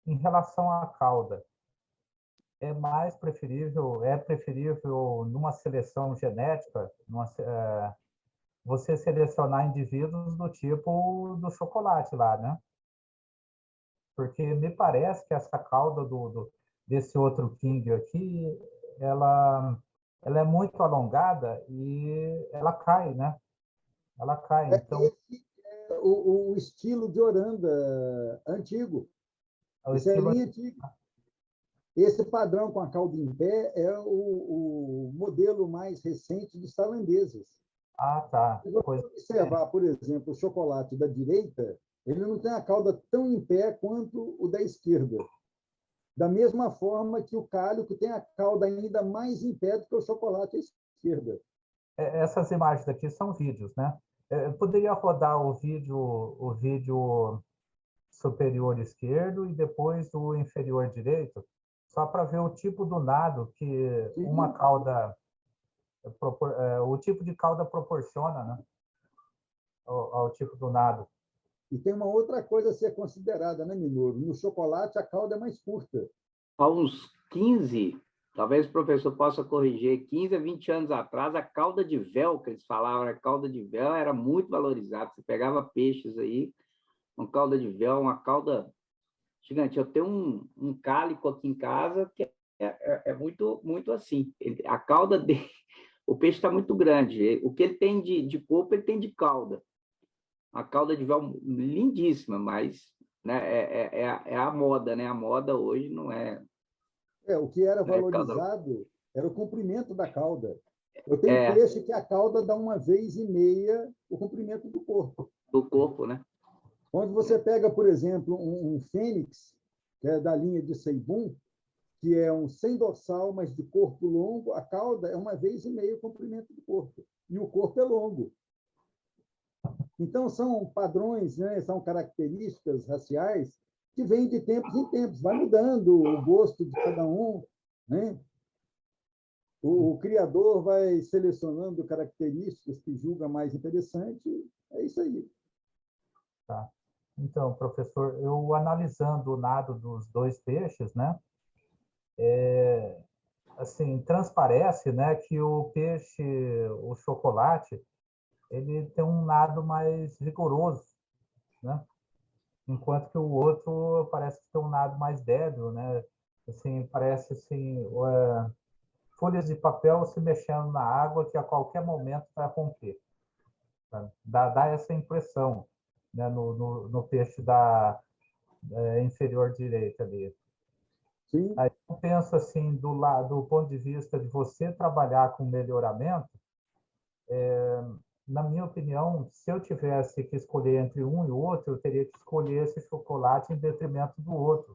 em relação à cauda, é preferível numa seleção genética, você selecionar indivíduos do tipo do chocolate lá, né? Porque me parece que essa cauda desse outro king aqui, ela ela é muito alongada e ela cai, né? Ela cai. Então, Esse é o estilo de oranda antigo. o Isso é estilo... linha antiga. Esse padrão com a cauda em pé é o modelo mais recente dos tailandeses. Ah, tá. Se você Pois observar, por exemplo, o chocolate da direita, ele não tem a cauda tão em pé quanto o da esquerda. Da mesma forma que o cálico tem a cauda ainda mais em pé do que o chocolate à esquerda. essas imagens daqui são vídeos, né? Eu poderia rodar o vídeo superior esquerdo e depois o inferior direito, só para ver o tipo do nado que uma Sim. cauda, o tipo de cauda proporciona, né? Ao tipo do nado. E tem uma outra coisa a ser considerada, né, Minoro? No chocolate, a cauda é mais curta. Há uns 15, talvez o professor possa corrigir, 15 a 20 anos atrás, a cauda de véu, que eles falavam, a cauda de véu era muito valorizada. Você pegava peixes aí, uma cauda de véu, uma cauda gigante. Eu tenho um cálico aqui em casa que é muito, muito assim. A cauda dele, o peixe está muito grande. O que ele tem de corpo, ele tem de cauda. A cauda de véu lindíssima, mas né, é a moda, né? A moda hoje não é. O que era Cauda, valorizado era o comprimento da cauda. Eu tenho é, peixe que a cauda dá 1,5 vezes o comprimento do corpo. do corpo, né? Quando você pega, por exemplo, um fênix, que é da linha de Seibum, que é um sem dorsal, mas de corpo longo, a cauda é 1,5 vezes o comprimento do corpo. E o corpo é longo. Então, são padrões, né? São características raciais que vêm de tempos em tempos, vai mudando o gosto de cada um, né? O criador vai selecionando características que julga mais interessante, é isso aí. Tá? Então, professor, eu analisando o nado dos dois peixes, né? Assim, transparece, né, que o peixe, o chocolate, ele tem um nado mais rigoroso, né? Enquanto que o outro parece que tem um nado mais débil, né? Assim, parece assim, folhas de papel se mexendo na água que a qualquer momento vai romper. Tá? Dá essa impressão, né, no peixe da inferior direita ali. Sim, Aí eu penso assim, do ponto de vista de você trabalhar com melhoramento, na minha opinião, se eu tivesse que escolher entre um e o outro, eu teria que escolher esse chocolate em detrimento do outro,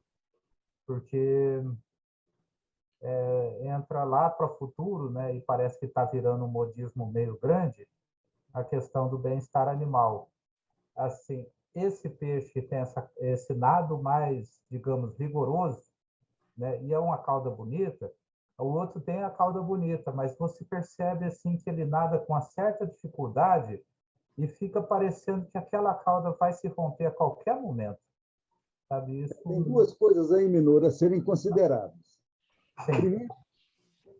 porque entra lá para o futuro, né, e parece que está virando um modismo meio grande, a questão do bem-estar animal. Assim, esse peixe que tem esse nado mais, digamos, vigoroso, né, e é uma cauda bonita, o outro tem a cauda bonita, mas você percebe assim que ele nada com uma certa dificuldade e fica parecendo que aquela cauda vai se romper a qualquer momento, sabe? tem Isso, duas coisas aí, Minoro, a serem consideradas. sim, Primeiro,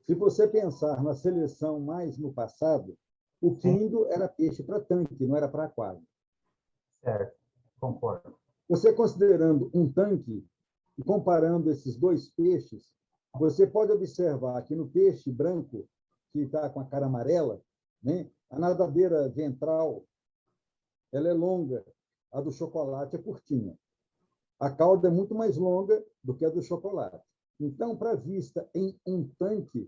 se você pensar na seleção mais no passado, o sim, quindo era peixe para tanque, não era para aquário. certo, concordo. Você considerando um tanque e comparando esses dois peixes, você pode observar que no peixe branco, que está com a cara amarela, né, a nadadeira ventral ela é longa, a do chocolate é curtinha. A cauda é muito mais longa do que a do chocolate. Então, para vista em um tanque,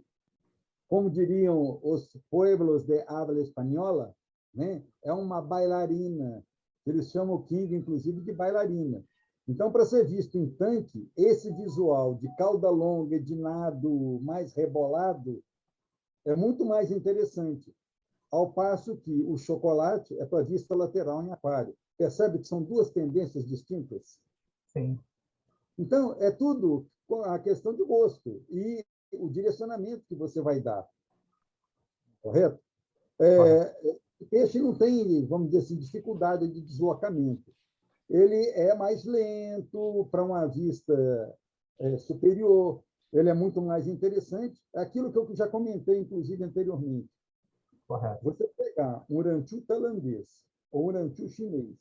como diriam os pueblos de habla espanhola, né, é uma bailarina. Eles chamam o king, inclusive, de bailarina. Então, para ser visto em tanque, esse visual de cauda longa e de nado mais rebolado é muito mais interessante, ao passo que o chocolate é para vista lateral em aquário. Percebe que são duas tendências distintas? Sim, Então, é tudo a questão de gosto e o direcionamento que você vai dar, correto? correto. O peixe não tem, vamos dizer assim, dificuldade de deslocamento. Ele é mais lento para uma vista superior, ele é muito mais interessante. É aquilo que eu já comentei, inclusive, anteriormente. Correto. Você pegar um ranchu tailandês ou um ranchu chinês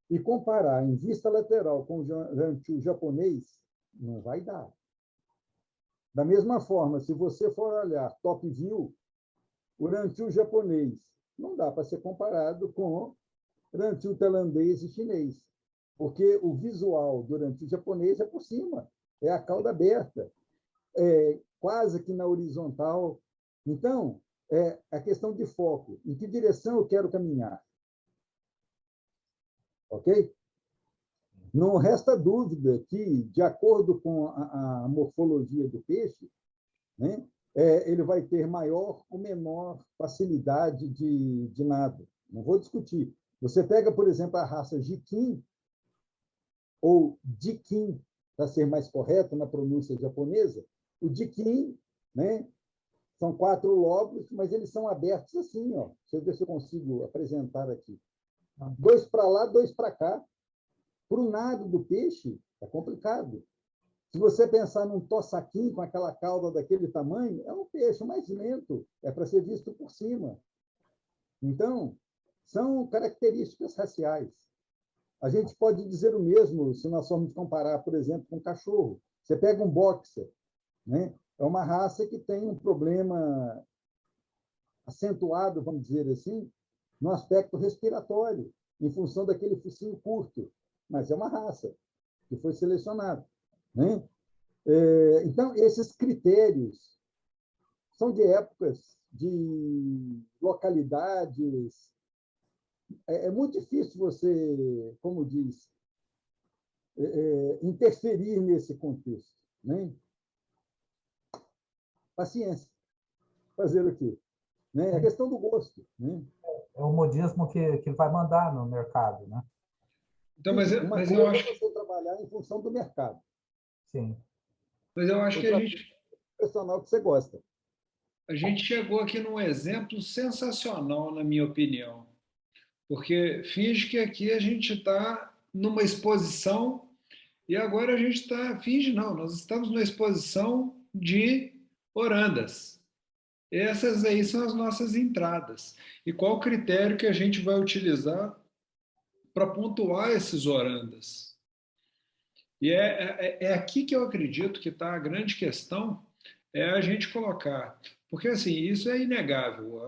e comparar em vista lateral com o ranchu japonês, não vai dar. Da mesma forma, se você for olhar top view, o ranchu japonês não dá para ser comparado com o ranchu tailandês e chinês, porque o visual do ranchu japonês é por cima, é a cauda aberta, quase que na horizontal. Então, é a questão de foco. Em que direção eu quero caminhar? Ok? Não resta dúvida que, de acordo com a morfologia do peixe, né, ele vai ter maior ou menor facilidade de nado. Não vou discutir. Você pega, por exemplo, a raça Jikin, ou Dikin, para ser mais correto na pronúncia japonesa, o Dikin, né, são 4 lóbulos, mas eles são abertos assim, ó. Deixa eu ver se eu consigo apresentar aqui. 2 para lá, 2 para cá. Para o nado do peixe, é complicado. Se você pensar num tossaquim com aquela cauda daquele tamanho, é um peixe mais lento, é para ser visto por cima. Então, são características raciais. A gente pode dizer o mesmo se nós formos comparar, por exemplo, com um cachorro. Você pega um boxer, né? É uma raça que tem um problema acentuado, vamos dizer assim, no aspecto respiratório, em função daquele focinho curto. Mas é uma raça que foi selecionada, né? Então, esses critérios são de épocas, de localidades. É muito difícil você, como diz, interferir nesse contexto, né? Paciência. Fazer o quê? Né? É a questão do gosto, né? É o modismo que vai mandar no mercado, né? Então, Uma mas coisa eu acho, é você trabalhar em função do mercado. Sim. mas eu acho que Outra coisa é o profissional que você gosta. a gente chegou aqui num exemplo sensacional, na minha opinião. Porque finge que aqui a gente está numa exposição e agora a gente está. Finge não, nós estamos numa exposição de orandas. Essas aí são as nossas entradas. E qual o critério que a gente vai utilizar para pontuar esses orandas? E é aqui que eu acredito que está a grande questão, é a gente colocar. Porque, assim, isso é inegável,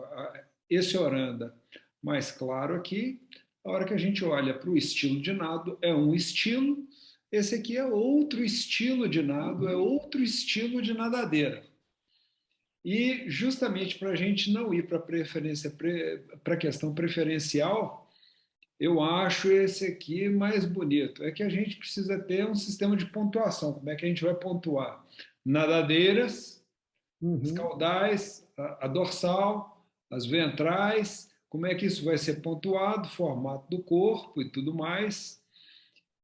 esse oranda mais claro aqui, a hora que a gente olha para o estilo de nado, é um estilo, esse aqui é outro estilo de nado, é outro estilo de nadadeira. E justamente para a gente não ir para a questão preferencial, eu acho esse aqui mais bonito. É que a gente precisa ter um sistema de pontuação. Como é que a gente vai pontuar? Nadadeiras, as caudais, a dorsal, as ventrais, como é que isso vai ser pontuado, formato do corpo e tudo mais.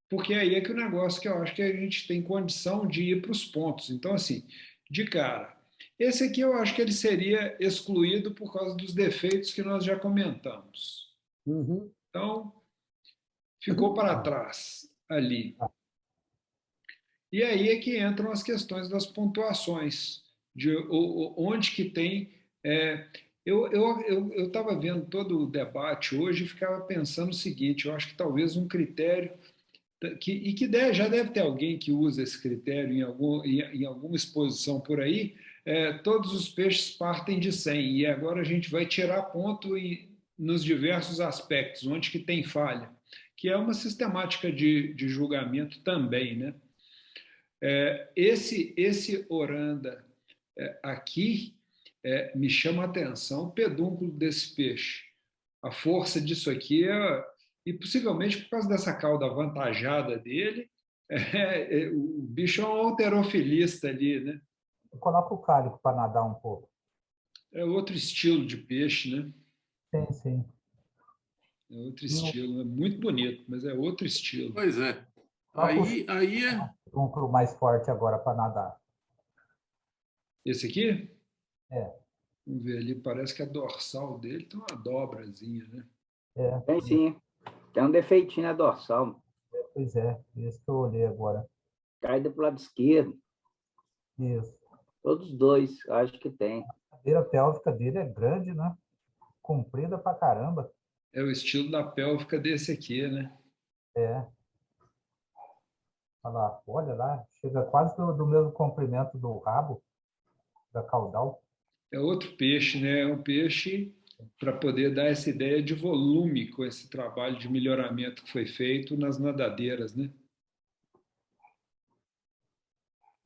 Porque aí é que o negócio que eu acho que a gente tem condição de ir para os pontos. Então, assim, de cara, esse aqui eu acho que ele seria excluído por causa dos defeitos que nós já comentamos. Uhum. Então, ficou para trás ali. E aí é que entram as questões das pontuações, de onde que tem. Eu estava vendo todo o debate hoje e ficava pensando o seguinte: eu acho que talvez um critério já deve ter alguém que usa esse critério em alguma exposição por aí. Todos os peixes partem de 100 e agora a gente vai tirar ponto nos diversos aspectos, onde que tem falha, que é uma sistemática de julgamento também, né? Esse oranda aqui me chama a atenção, o pedúnculo desse peixe. A força disso aqui e possivelmente por causa dessa cauda avantajada dele, o bicho é um halterofilista ali, né? Coloca o cálico para nadar um pouco. É outro estilo de peixe, né? Sim, sim. É outro estilo, é muito bonito, mas é outro estilo. Pois é. Coloca Aí é. um pedúnculo mais forte agora para nadar. Esse aqui? É. Vamos ver ali, parece que a dorsal dele tem uma dobrazinha, né? Tem sim. Tem um defeitinho na dorsal. Pois é, isso que eu olhei agora. Caída para o lado esquerdo. Isso. Todos os dois, acho que tem. A cadeira pélvica dele é grande, né? Comprida pra caramba. É o estilo da pélvica desse aqui, né? É. Olha lá, chega quase do mesmo comprimento do rabo. da caudal. É outro peixe, né? É um peixe para poder dar essa ideia de volume com esse trabalho de melhoramento que foi feito nas nadadeiras, né?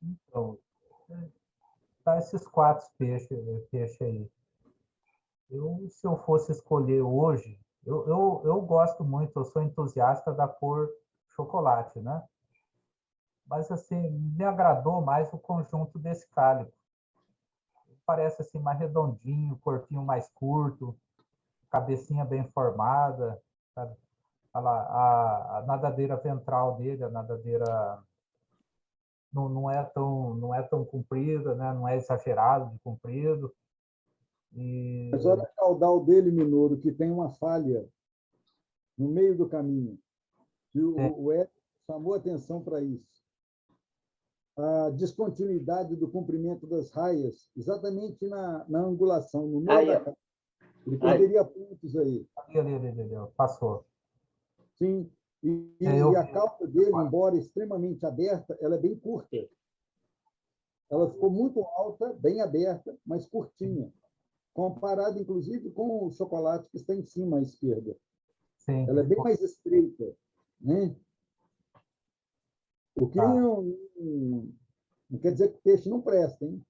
Então, tá esses 4 peixes aí. Se eu fosse escolher hoje, eu gosto muito, eu sou entusiasta da cor chocolate, né? Mas, assim, me agradou mais o conjunto desse cálico. Parece, assim, mais redondinho, corpinho mais curto, cabecinha bem formada, sabe? A nadadeira ventral dele, a nadadeira não é tão comprida, né? Não é exagerado de comprido. Mas olha a caudal dele, Minoru, que tem uma falha no meio do caminho. E o Edson chamou atenção para isso. A descontinuidade do comprimento das raias, exatamente na angulação, no meio da cara. Ele perderia pontos aí. Passou. Sim. E a cauda dele, embora extremamente aberta, ela é bem curta. Ela ficou muito alta, bem aberta, mas curtinha. Comparado, inclusive, com o chocolate que está em cima à esquerda. Sim. Ela é bem mais estreita, né? O que não quer dizer que o peixe não presta, hein?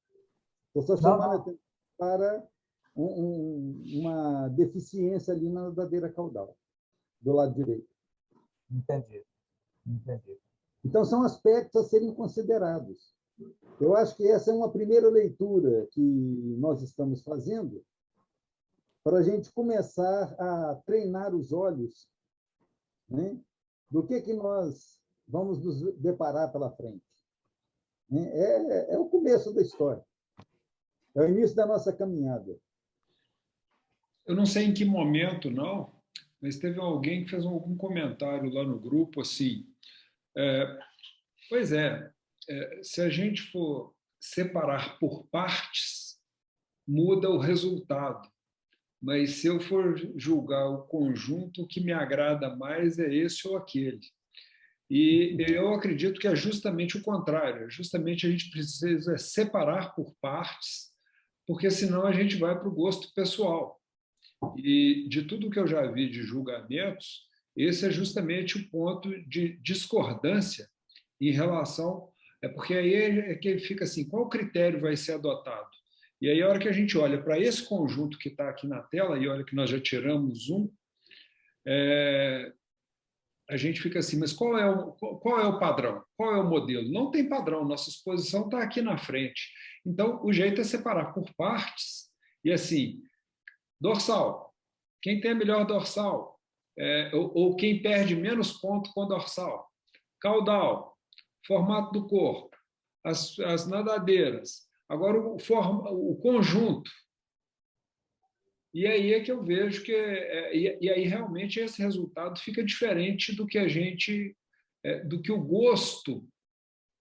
Estou só chamando a atenção para uma deficiência ali na nadadeira caudal, do lado direito. Entendi. Então, são aspectos a serem considerados. Eu acho que essa é uma primeira leitura que nós estamos fazendo para a gente começar a treinar os olhos, né, do que nós vamos nos deparar pela frente. É o começo da história. É o início da nossa caminhada. Eu não sei em que momento, não, mas teve alguém que fez algum comentário lá no grupo, assim, pois é, se a gente for separar por partes, muda o resultado. Mas se eu for julgar o conjunto, o que me agrada mais é esse ou aquele. E eu acredito que é justamente o contrário. Justamente a gente precisa separar por partes, porque senão a gente vai para o gosto pessoal. E de tudo que eu já vi de julgamentos, esse é justamente o ponto de discordância em relação... porque aí é que fica assim, qual critério vai ser adotado? E aí, a hora que a gente olha para esse conjunto que está aqui na tela, e olha que nós já tiramos um, a gente fica assim, mas qual é o padrão? Qual é o modelo? Não tem padrão, nossa exposição está aqui na frente. Então, o jeito é separar por partes, e assim, dorsal. Quem tem a melhor dorsal? Ou quem perde menos ponto com dorsal? Caudal, formato do corpo, as nadadeiras. Agora, o conjunto. E aí é que eu vejo que... E aí, realmente, esse resultado fica diferente do que a gente... do que o gosto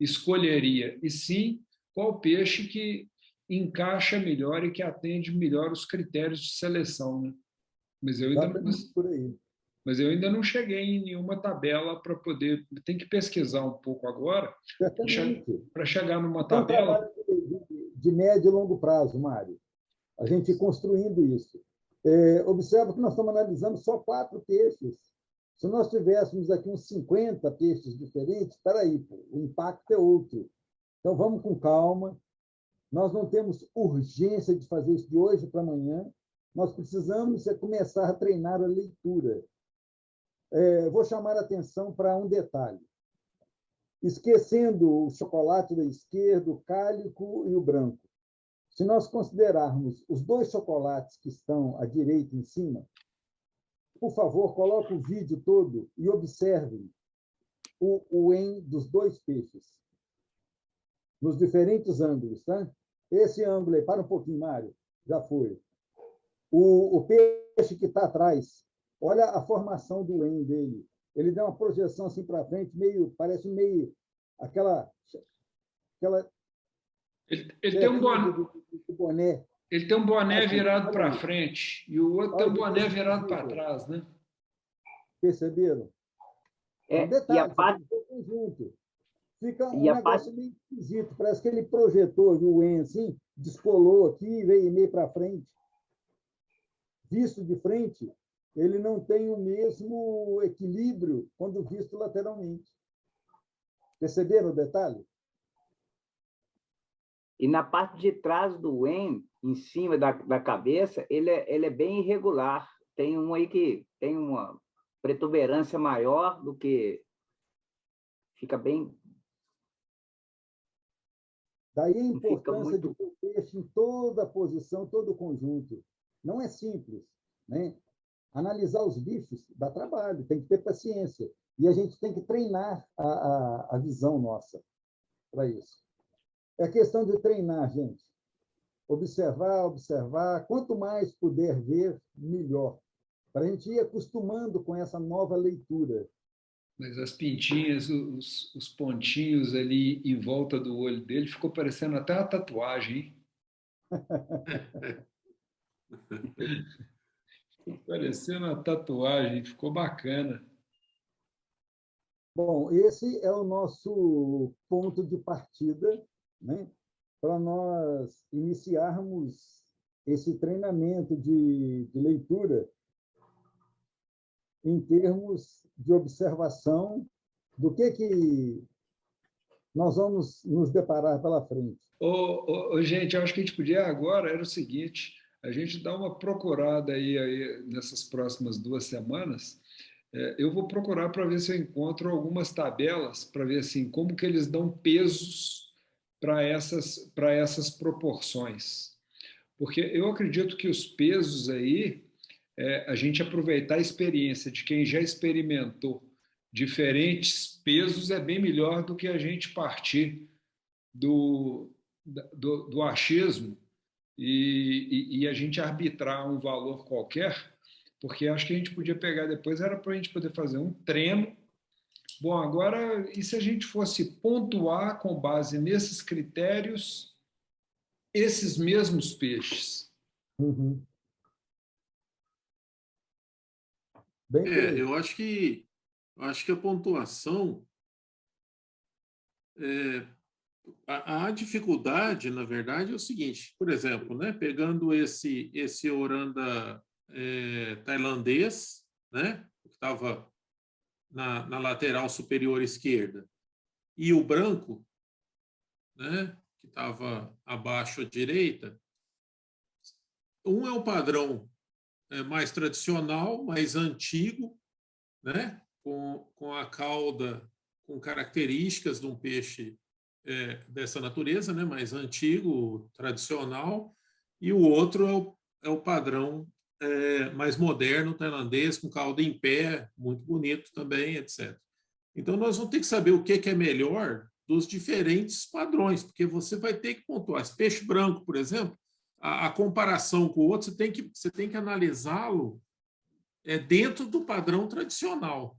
escolheria. E sim, qual peixe que encaixa melhor e que atende melhor os critérios de seleção, né? Mas eu ainda não cheguei em nenhuma tabela para poder... Tem que pesquisar um pouco agora para chegar numa tabela... É um trabalho de médio e longo prazo, Mário. A gente ir construindo isso. Observa que nós estamos analisando só 4 peixes. Se nós tivéssemos aqui uns 50 peixes diferentes, espera aí, o impacto é outro. Então, vamos com calma. Nós não temos urgência de fazer isso de hoje para amanhã. Nós precisamos começar a treinar a leitura. Vou chamar a atenção para um detalhe. Esquecendo o chocolate da esquerda, o cálico e o branco. Se nós considerarmos os 2 chocolates que estão à direita em cima, por favor, coloque o vídeo todo e observem o EN dos 2 peixes, nos diferentes ângulos. Tá? Esse ângulo aí, para um pouquinho, Mário, já foi. O peixe que está atrás, olha a formação do EN dele. Ele dá uma projeção assim para frente, parece meio aquela ele tem um boné. Ele tem um boné virado para frente e o outro tem um boné virado para trás, né? Perceberam? Um detalhe, e a parte conjunto. Fica um negócio meio esquisito. Parece que ele projetou o EN assim, descolou aqui, veio meio para frente. Visto de frente, ele não tem o mesmo equilíbrio quando visto lateralmente. Perceberam o detalhe? E na parte de trás do N, em cima da cabeça, ele é bem irregular. Tem um aí que tem uma protuberância maior do que... Fica bem... Daí a importância de ter o peixe em toda a posição, todo o conjunto. Não é simples, né? Analisar os bichos dá trabalho, tem que ter paciência. E a gente tem que treinar a visão nossa para isso. É questão de treinar, gente. Observar, observar. Quanto mais puder ver, melhor. Para a gente ir acostumando com essa nova leitura. Mas as pintinhas, os pontinhos ali em volta do olho dele, ficou parecendo até uma tatuagem, hein? Ficou parecendo uma tatuagem, ficou bacana. Bom, esse é o nosso ponto de partida, né, para nós iniciarmos esse treinamento de leitura em termos de observação do que nós vamos nos deparar pela frente. Gente, eu acho que a gente podia agora, era o seguinte, a gente dá uma procurada aí nessas próximas 2 semanas. Eu vou procurar para ver se eu encontro algumas tabelas, para ver assim, como que eles dão pesos para essas proporções. Porque eu acredito que os pesos aí, a gente aproveitar a experiência de quem já experimentou diferentes pesos é bem melhor do que a gente partir do achismo e a gente arbitrar um valor qualquer, porque acho que a gente podia pegar depois, era para a gente poder fazer um treino. Bom, agora, e se a gente fosse pontuar com base nesses critérios, esses mesmos peixes? Uhum. Bem eu acho que a pontuação, a dificuldade, na verdade, é o seguinte, por exemplo, né, pegando esse oranda tailandês, né, que estava na lateral superior esquerda, e o branco, né, que estava abaixo à direita, um é um padrão mais tradicional, mais antigo, né, com a cauda, com características de um peixe dessa natureza, né, mais antigo, tradicional, e o outro é o padrão mais moderno, tailandês, com cauda em pé, muito bonito também, etc. Então, nós vamos ter que saber o que é melhor dos diferentes padrões, porque você vai ter que pontuar. Esse peixe branco, por exemplo, a comparação com o outro, você tem que analisá-lo dentro do padrão tradicional,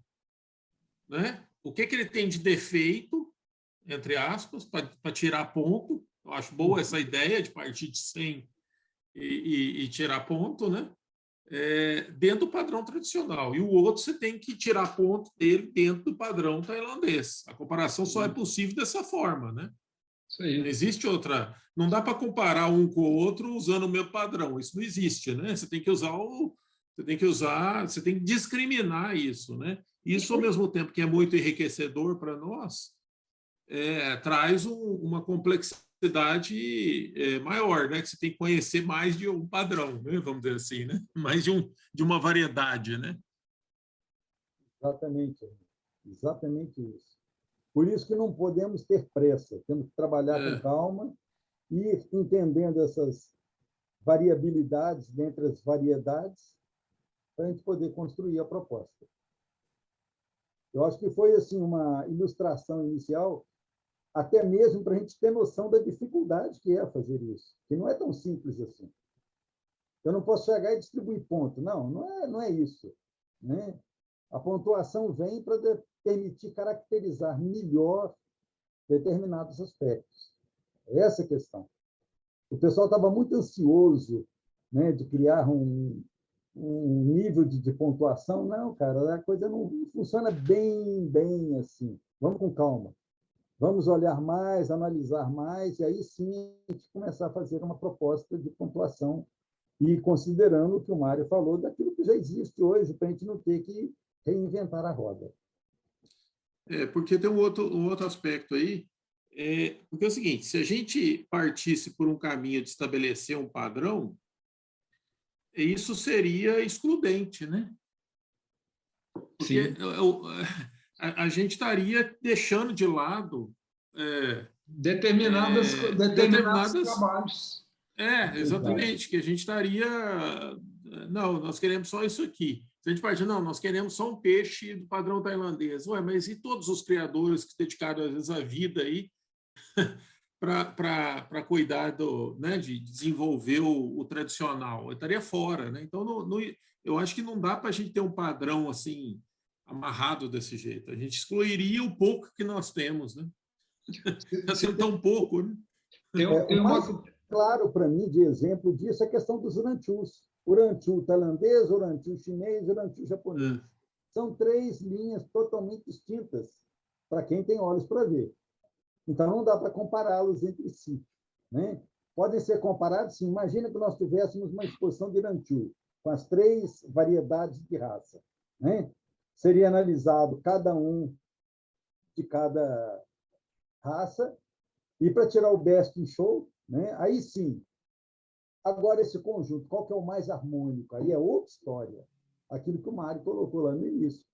né? O que ele tem de defeito, entre aspas, para tirar ponto. Eu acho boa essa ideia de partir de 100 e tirar ponto, né? Dentro do padrão tradicional. E o outro você tem que tirar ponto dele dentro do padrão tailandês. A comparação só é possível dessa forma, né? Isso aí. Não existe outra. Não dá para comparar um com o outro usando o mesmo padrão. Isso não existe, né? Você tem que você tem que discriminar isso, né? Isso, ao mesmo tempo que é muito enriquecedor para nós, traz uma complexidade maior, né? Que você tem que conhecer mais de um padrão, né? Vamos dizer assim, né? Mais de uma variedade, né? Exatamente isso. Por isso que não podemos ter pressa, temos que trabalhar com calma e ir entendendo essas variabilidades dentre as variedades para a gente poder construir a proposta. Eu acho que foi assim uma ilustração inicial, até mesmo para a gente ter noção da dificuldade que é fazer isso, que não é tão simples assim. Eu não posso chegar e distribuir ponto. Não é isso, né? A pontuação vem para permitir caracterizar melhor determinados aspectos. Essa é a questão. O pessoal estava muito ansioso, né, de criar um nível de pontuação. Não, cara, a coisa não funciona bem assim. Vamos com calma. Vamos olhar mais, analisar mais, e aí sim a gente começar a fazer uma proposta de pontuação e considerando o que o Mário falou, daquilo que já existe hoje, para a gente não ter que reinventar a roda. Porque tem um outro aspecto aí, porque é o seguinte, se a gente partisse por um caminho de estabelecer um padrão, isso seria excludente, né? Porque a gente estaria deixando de lado determinados trabalhos. Exatamente, que a gente estaria... Não, nós queremos só isso aqui. Se a gente partir, não, nós queremos só um peixe do padrão tailandês. Ué, mas e todos os criadores que se dedicaram, às vezes, a vida aí para cuidar né, de desenvolver o tradicional? Eu estaria fora, né? Então, eu acho que não dá para a gente ter um padrão assim amarrado desse jeito. A gente excluiria o pouco que nós temos, né? Está sendo tão pouco, né? O mais claro para mim de exemplo disso é a questão dos urantius. Urantiu tailandês, urantiu chinês, urantiu japonês. São 3 linhas totalmente distintas para quem tem olhos para ver. Então, não dá para compará-los entre si, né? Podem ser comparados, sim. Imagina que nós tivéssemos uma exposição de urantiu, com as 3 variedades de raça, né? Seria analisado cada um de cada raça, e para tirar o best in show, né? Aí sim. Agora, esse conjunto, qual que é o mais harmônico? Aí é outra história. Aquilo que o Mário colocou lá no início,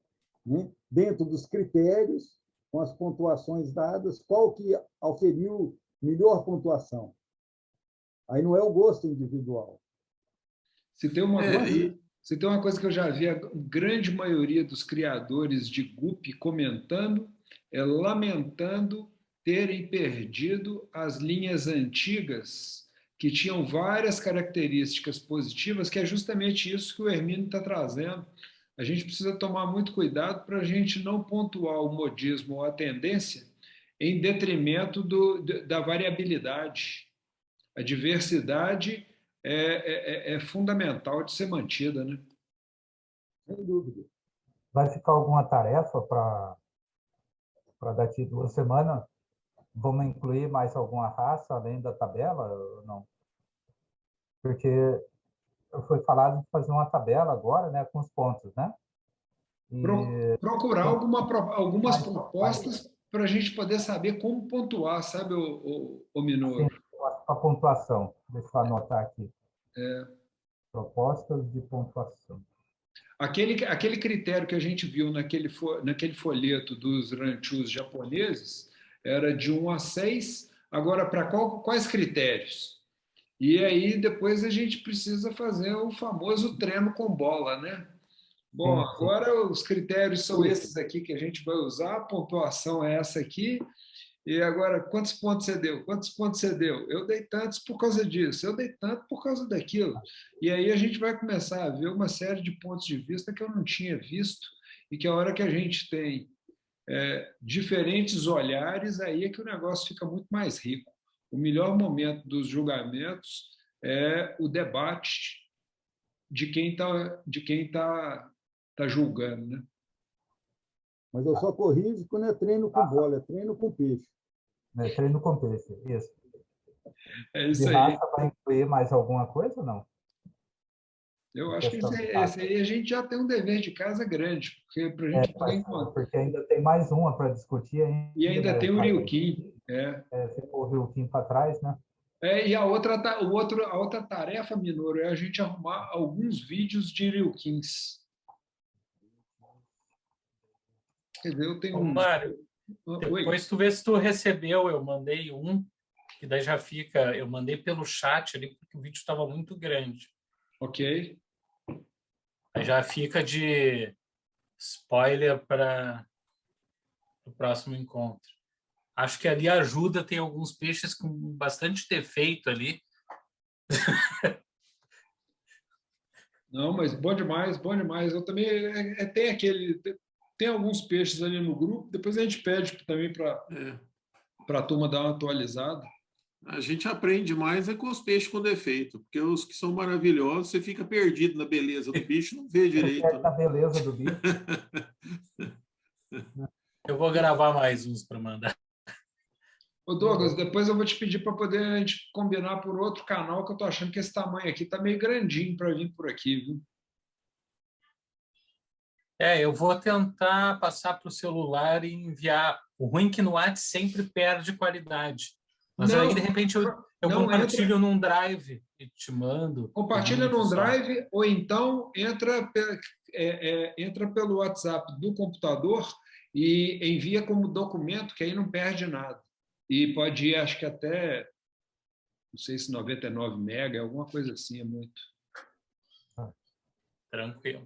né? Dentro dos critérios, com as pontuações dadas, qual que auferiu melhor pontuação? Aí não é o gosto individual. Se tem uma coisa que eu já vi a grande maioria dos criadores de GUP comentando, é lamentando terem perdido as linhas antigas que tinham várias características positivas, que é justamente isso que o Hermínio está trazendo. A gente precisa tomar muito cuidado para a gente não pontuar o modismo ou a tendência em detrimento da variabilidade. A diversidade é fundamental de ser mantida, né? Sem dúvida. Vai ficar alguma tarefa para daqui 2 semanas? Vamos incluir mais alguma raça além da tabela ou não? Porque foi falado de fazer uma tabela agora, né, com os pontos, né? Procurar algumas propostas para a gente poder saber como pontuar, sabe, o Minoro? A pontuação. Deixa eu anotar aqui. Propostas de pontuação. Aquele critério que a gente viu naquele folheto dos ranchus japoneses era de 1 a 6. Agora, para quais critérios? E aí, depois a gente precisa fazer o famoso treino com bola, né? Bom, agora os critérios são esses aqui que a gente vai usar, a pontuação é essa aqui, e agora, quantos pontos você deu? Quantos pontos você deu? Eu dei tantos por causa disso, eu dei tanto por causa daquilo. E aí a gente vai começar a ver uma série de pontos de vista que eu não tinha visto, e que a hora que a gente tem diferentes olhares, aí é que o negócio fica muito mais rico. O melhor momento dos julgamentos é o debate de quem tá julgando, né? Mas eu só corrijo quando é treino com bola, é treino com peixe. É treino com peixe, isso. É isso de aí. raça vai incluir mais alguma coisa ou não? Eu acho que esse aí a gente já tem um dever de casa grande, porque para a gente poder encontrar. Porque ainda tem mais uma para discutir ainda. E ainda tem o Ryukin. Ficou o Ryukin para trás, né? E a outra tarefa, Minoro, é a gente arrumar alguns vídeos de Ryukins. Quer dizer, eu tenho Mário, depois tu vê se tu recebeu, eu mandei um, que daí já fica, eu mandei pelo chat ali, porque o vídeo estava muito grande. Ok. Aí já fica de spoiler para o próximo encontro. Acho que ali ajuda, tem alguns peixes com bastante defeito ali. Não, mas bom demais, bom demais. Eu também tem alguns peixes ali no grupo, depois a gente pede também para a turma dar uma atualizada. A gente aprende mais com os peixes com defeito, porque os que são maravilhosos, você fica perdido na beleza do bicho, não vê direito. Na beleza do bicho. Eu vou gravar mais uns para mandar. Ô, Douglas, depois eu vou te pedir para poder a gente combinar por outro canal, que eu estou achando que esse tamanho aqui está meio grandinho para vir por aqui, viu? Eu vou tentar passar para o celular e enviar. O ruim é que no WhatsApp sempre perde qualidade. Mas aí, de repente, eu compartilho num Drive e te mando. Compartilha num Drive, ou então entra pelo WhatsApp do computador e envia como documento, que aí não perde nada. E pode ir, acho que até, não sei se 99 mega, alguma coisa assim, é muito. Tranquilo.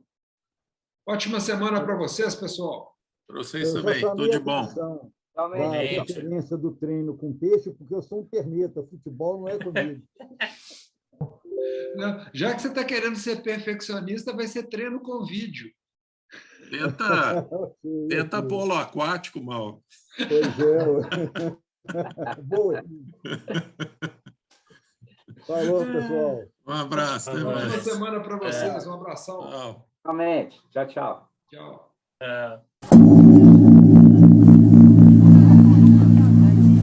Ótima semana para vocês, pessoal. Para vocês também, tudo de bom. A referência do treino com peixe, porque eu sou um perneta, futebol não é comigo. Já que você está querendo ser perfeccionista, vai ser treino com vídeo. Tenta polo aquático, Mauro. Pois é. Boa. Falou, pessoal. Um abraço. Boa semana para vocês. Um abração. Tchau. Realmente. Tchau, tchau. Tchau.